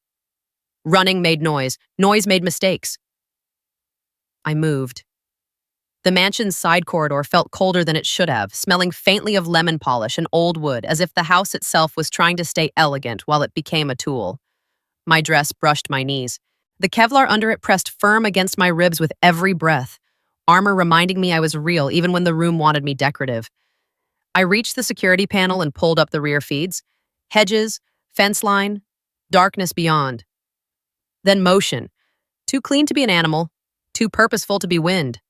Running made noise. Noise made mistakes. I moved. The mansion's side corridor felt colder than it should have, smelling faintly of lemon polish and old wood, as if the house itself was trying to stay elegant while it became a tool. My dress brushed my knees. The Kevlar under it pressed firm against my ribs with every breath, armor reminding me I was real even when the room wanted me decorative. I reached the security panel and pulled up the rear feeds. Hedges, fence line, darkness beyond. Then motion. Too clean to be an animal, too purposeful to be wind.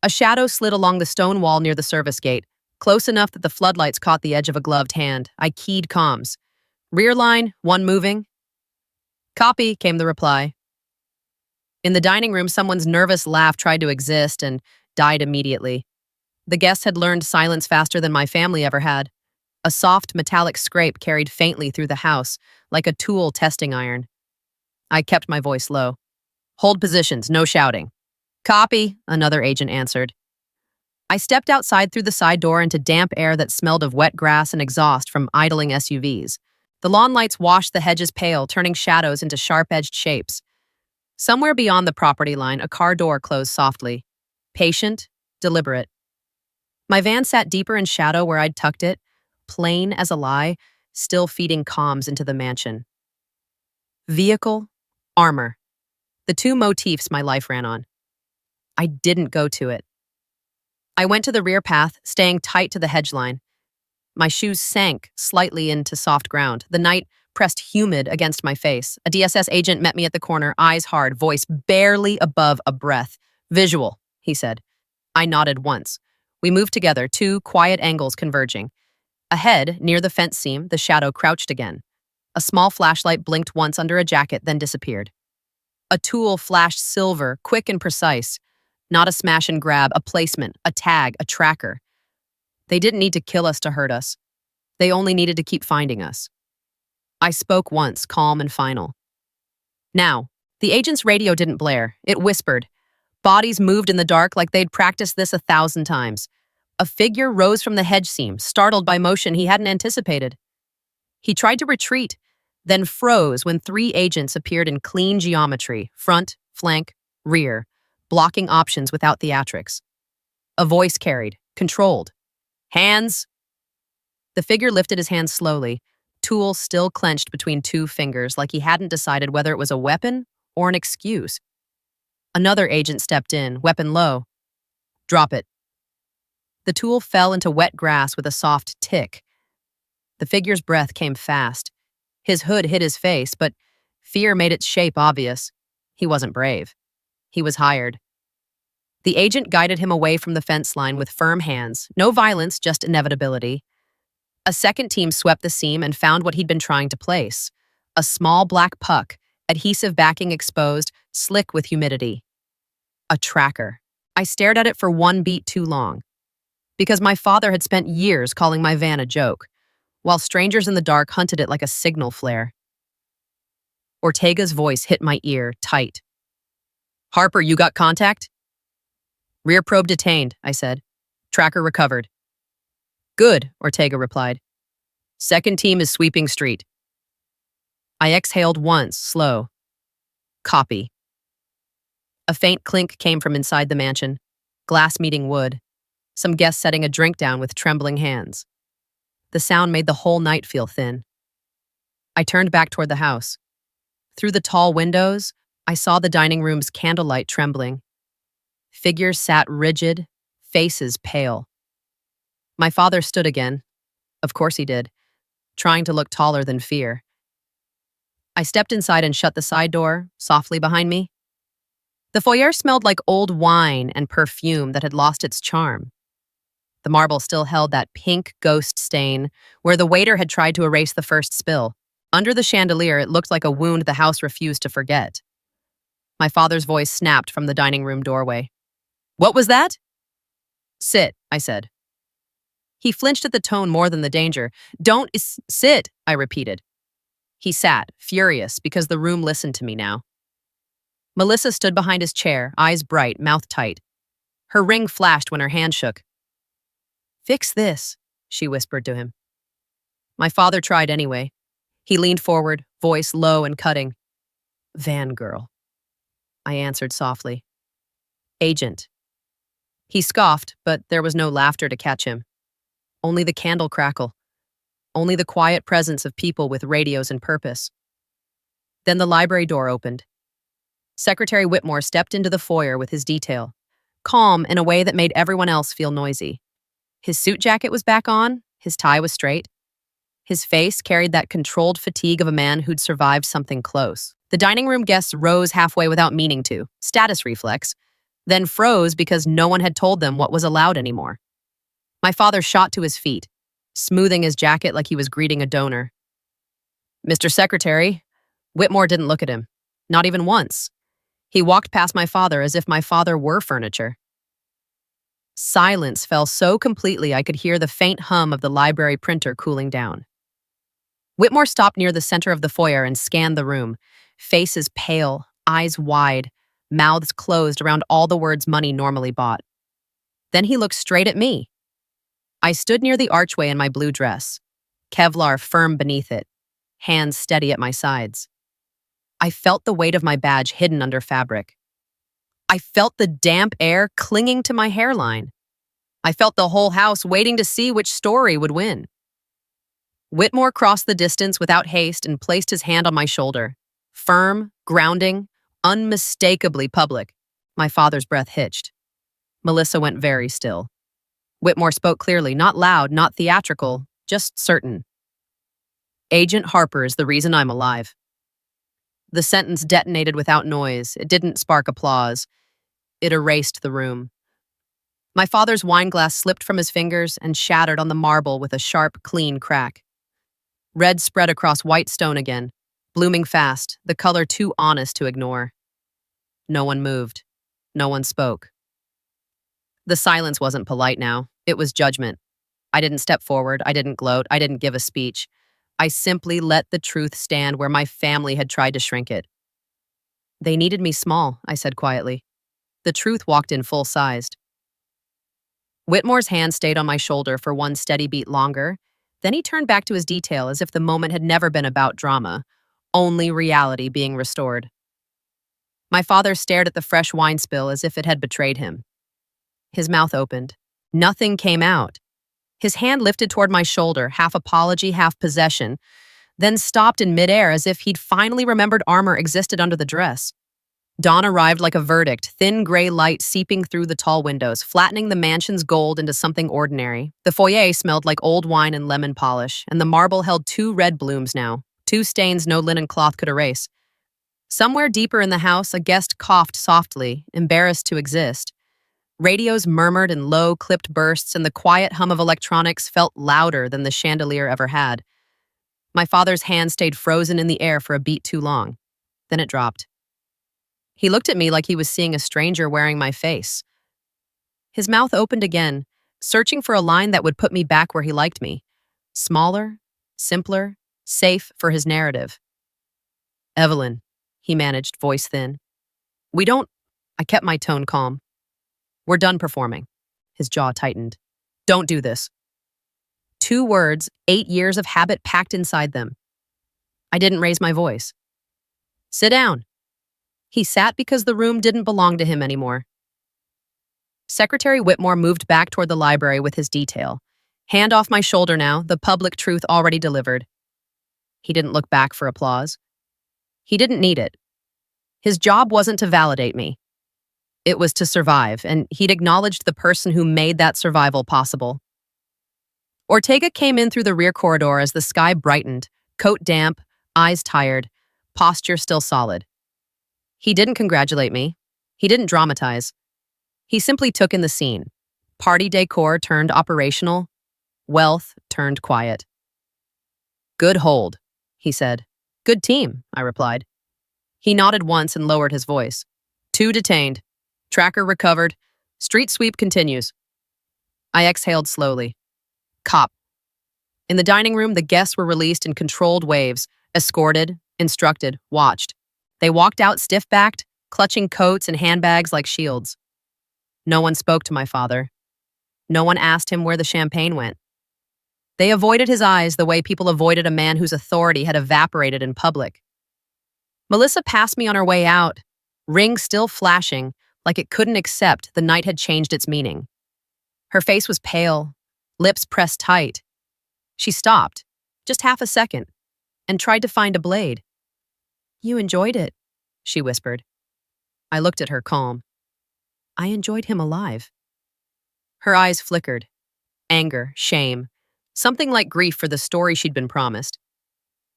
A shadow slid along the stone wall near the service gate, close enough that the floodlights caught the edge of a gloved hand. I keyed comms. Rear line, one moving. Copy, came the reply. In the dining room, someone's nervous laugh tried to exist and died immediately. The guest had learned silence faster than my family ever had. A soft, metallic scrape carried faintly through the house, like a tool testing iron. I kept my voice low. Hold positions, no shouting. Copy, another agent answered. I stepped outside through the side door into damp air that smelled of wet grass and exhaust from idling SUVs. The lawn lights washed the hedges pale, turning shadows into sharp-edged shapes. Somewhere beyond the property line, a car door closed softly. Patient, deliberate. My van sat deeper in shadow where I'd tucked it, plain as a lie, still feeding comms into the mansion. Vehicle, armor. The two motifs my life ran on. I didn't go to it. I went to the rear path, staying tight to the hedge line. My shoes sank slightly into soft ground. The night pressed humid against my face. A DSS agent met me at the corner, eyes hard, voice barely above a breath. Visual, he said. I nodded once. We moved together, two quiet angles converging. Ahead, near the fence seam, the shadow crouched again. A small flashlight blinked once under a jacket, then disappeared. A tool flashed silver, quick and precise. Not a smash and grab, a placement, a tag, a tracker. They didn't need to kill us to hurt us. They only needed to keep finding us. I spoke once, calm and final. Now, the agent's radio didn't blare. It whispered. Bodies moved in the dark like they'd practiced this 1,000 times. A figure rose from the hedge seam, startled by motion he hadn't anticipated. He tried to retreat, then froze when 3 agents appeared in clean geometry, front, flank, rear, blocking options without theatrics. A voice carried, controlled. Hands! The figure lifted his hands slowly, tool still clenched between 2 fingers like he hadn't decided whether it was a weapon or an excuse. Another agent stepped in, weapon low. Drop it. The tool fell into wet grass with a soft tick. The figure's breath came fast. His hood hid his face, but fear made its shape obvious. He wasn't brave. He was hired. The agent guided him away from the fence line with firm hands. No violence, just inevitability. A second team swept the seam and found what he'd been trying to place. A small black puck, adhesive backing exposed, slick with humidity. A tracker. I stared at it for 1 beat too long. Because my father had spent years calling my van a joke, while strangers in the dark hunted it like a signal flare. Ortega's voice hit my ear, tight. Harper, you got contact? Rear probe detained, I said. Tracker recovered. Good, Ortega replied. Second team is sweeping street. I exhaled once, slow. Copy. A faint clink came from inside the mansion, glass meeting wood, some guests setting a drink down with trembling hands. The sound made the whole night feel thin. I turned back toward the house. Through the tall windows, I saw the dining room's candlelight trembling. Figures sat rigid, faces pale. My father stood again. Of course he did, trying to look taller than fear. I stepped inside and shut the side door, softly behind me. The foyer smelled like old wine and perfume that had lost its charm. The marble still held that pink ghost stain where the waiter had tried to erase the first spill. Under the chandelier, it looked like a wound the house refused to forget. My father's voice snapped from the dining room doorway. What was that? Sit, I said. He flinched at the tone more than the danger. Don't sit, I repeated. He sat, furious, because the room listened to me now. Melissa stood behind his chair, eyes bright, mouth tight. Her ring flashed when her hand shook. Fix this, she whispered to him. My father tried anyway. He leaned forward, voice low and cutting. Van girl. I answered softly. Agent. He scoffed, but there was no laughter to catch him. Only the candle crackle. Only the quiet presence of people with radios and purpose. Then the library door opened. Secretary Whitmore stepped into the foyer with his detail, calm in a way that made everyone else feel noisy. His suit jacket was back on, his tie was straight. His face carried that controlled fatigue of a man who'd survived something close. The dining room guests rose halfway without meaning to, status reflex, then froze because no one had told them what was allowed anymore. My father shot to his feet, smoothing his jacket like he was greeting a donor. "Mr. Secretary." Whitmore didn't look at him, not even once. He walked past my father as if my father were furniture. Silence fell so completely I could hear the faint hum of the library printer cooling down. Whitmore stopped near the center of the foyer and scanned the room, faces pale, eyes wide, mouths closed around all the words money normally bought. Then he looked straight at me. I stood near the archway in my blue dress, Kevlar firm beneath it, hands steady at my sides. I felt the weight of my badge hidden under fabric. I felt the damp air clinging to my hairline. I felt the whole house waiting to see which story would win. Whitmore crossed the distance without haste and placed his hand on my shoulder. Firm, grounding, unmistakably public. My father's breath hitched. Melissa went very still. Whitmore spoke clearly, not loud, not theatrical, just certain. "Agent Harper is the reason I'm alive." The sentence detonated without noise. It didn't spark applause. It erased the room. My father's wine glass slipped from his fingers and shattered on the marble with a sharp, clean crack. Red spread across white stone again, blooming fast, the color too honest to ignore. No one moved. No one spoke. The silence wasn't polite now. It was judgment. I didn't step forward. I didn't gloat. I didn't give a speech. I simply let the truth stand where my family had tried to shrink it. "They needed me small," I said quietly. The truth walked in full-sized. Whitmore's hand stayed on my shoulder for one steady beat longer. Then he turned back to his detail as if the moment had never been about drama, only reality being restored. My father stared at the fresh wine spill as if it had betrayed him. His mouth opened. Nothing came out. His hand lifted toward my shoulder, half apology, half possession, then stopped in midair as if he'd finally remembered armor existed under the dress. Dawn arrived like a verdict, thin gray light seeping through the tall windows, flattening the mansion's gold into something ordinary. The foyer smelled like old wine and lemon polish, and the marble held 2 red blooms now, 2 stains no linen cloth could erase. Somewhere deeper in the house, a guest coughed softly, embarrassed to exist. Radios murmured in low, clipped bursts, and the quiet hum of electronics felt louder than the chandelier ever had. My father's hand stayed frozen in the air for a beat too long. Then it dropped. He looked at me like he was seeing a stranger wearing my face. His mouth opened again, searching for a line that would put me back where he liked me. Smaller, simpler, safe for his narrative. "Evelyn," he managed, voice thin. I kept my tone calm. "We're done performing." His jaw tightened. "Don't do this." 2 words, 8 years of habit packed inside them. I didn't raise my voice. "Sit down." He sat because the room didn't belong to him anymore. Secretary Whitmore moved back toward the library with his detail. Hand off my shoulder now, the public truth already delivered. He didn't look back for applause. He didn't need it. His job wasn't to validate me. It was to survive, and he'd acknowledged the person who made that survival possible. Ortega came in through the rear corridor as the sky brightened, coat damp, eyes tired, posture still solid. He didn't congratulate me. He didn't dramatize. He simply took in the scene. Party decor turned operational. Wealth turned quiet. "Good hold," he said. "Good team," I replied. He nodded once and lowered his voice. 2 detained. Tracker recovered. Street sweep continues. I exhaled slowly. Cop. In the dining room, the guests were released in controlled waves, escorted, instructed, watched. They walked out stiff-backed, clutching coats and handbags like shields. No one spoke to my father. No one asked him where the champagne went. They avoided his eyes the way people avoided a man whose authority had evaporated in public. Melissa passed me on her way out, ring still flashing, like it couldn't accept the night had changed its meaning. Her face was pale, lips pressed tight. She stopped, just half a second, and tried to find a blade. "You enjoyed it," she whispered. I looked at her, calm. "I enjoyed him alive." Her eyes flickered. Anger, shame, something like grief for the story she'd been promised.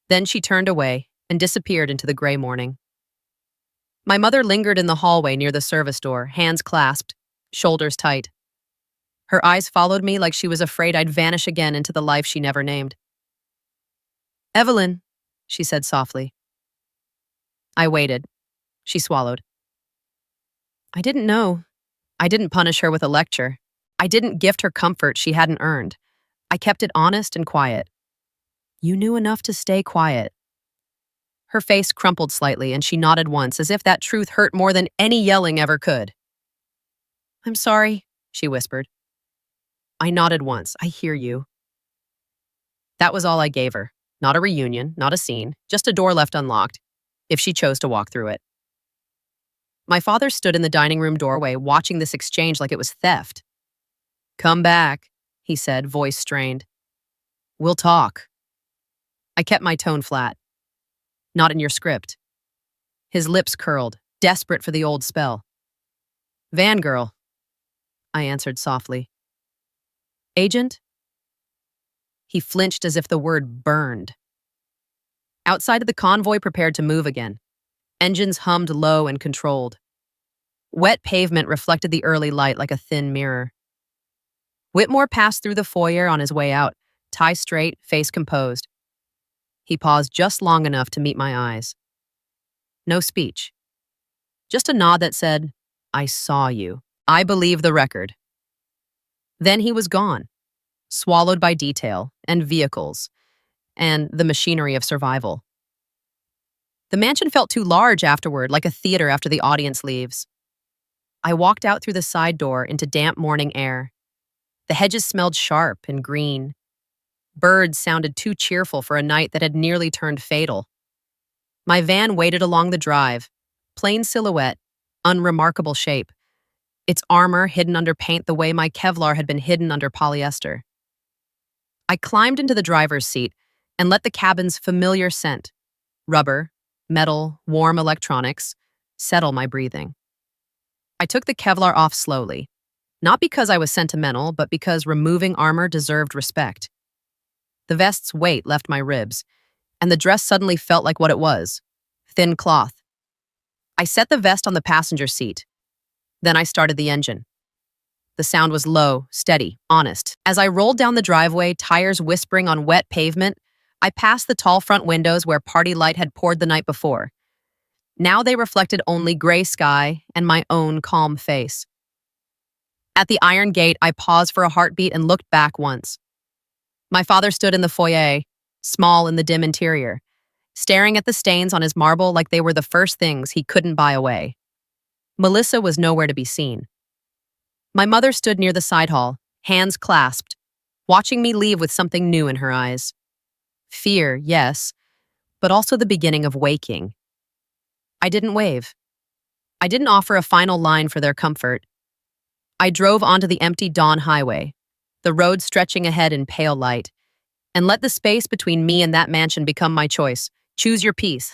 Then she turned away and disappeared into the gray morning. My mother lingered in the hallway near the service door, hands clasped, shoulders tight. Her eyes followed me like she was afraid I'd vanish again into the life she never named. "Evelyn," she said softly. I waited. She swallowed. "I didn't know. I didn't punish her with a lecture. I didn't gift her comfort she hadn't earned. I kept it honest and quiet." "You knew enough to stay quiet." Her face crumpled slightly and she nodded once, as if that truth hurt more than any yelling ever could. "I'm sorry," she whispered. I nodded once. "I hear you." That was all I gave her. Not a reunion, not a scene, just a door left unlocked, if she chose to walk through it. My father stood in the dining room doorway, watching this exchange like it was theft. "Come back," he said, voice strained. "We'll talk." I kept my tone flat. "Not in your script." His lips curled, desperate for the old spell. "Vangirl," I answered softly. "Agent?" He flinched as if the word burned. Outside of the convoy prepared to move again. Engines hummed low and controlled. Wet pavement reflected the early light like a thin mirror. Whitmore passed through the foyer on his way out, tie straight, face composed. He paused just long enough to meet my eyes. No speech. Just a nod that said, "I saw you. I believe the record." Then he was gone, swallowed by detail and vehicles and the machinery of survival. The mansion felt too large afterward, like a theater after the audience leaves. I walked out through the side door into damp morning air. The hedges smelled sharp and green. Birds sounded too cheerful for a night that had nearly turned fatal. My van waited along the drive, plain silhouette, unremarkable shape, its armor hidden under paint the way my Kevlar had been hidden under polyester. I climbed into the driver's seat and let the cabin's familiar scent, rubber, metal, warm electronics, settle my breathing. I took the Kevlar off slowly, not because I was sentimental, but because removing armor deserved respect. The vest's weight left my ribs, and the dress suddenly felt like what it was, thin cloth. I set the vest on the passenger seat. Then I started the engine. The sound was low, steady, honest. As I rolled down the driveway, tires whispering on wet pavement, I passed the tall front windows where party light had poured the night before. Now they reflected only gray sky and my own calm face. At the iron gate, I paused for a heartbeat and looked back once. My father stood in the foyer, small in the dim interior, staring at the stains on his marble like they were the first things he couldn't buy away. Melissa was nowhere to be seen. My mother stood near the side hall, hands clasped, watching me leave with something new in her eyes. Fear, yes, but also the beginning of waking. I didn't wave. I didn't offer a final line for their comfort. I drove onto the empty dawn highway, the road stretching ahead in pale light, and let the space between me and that mansion become my choice. Choose your peace.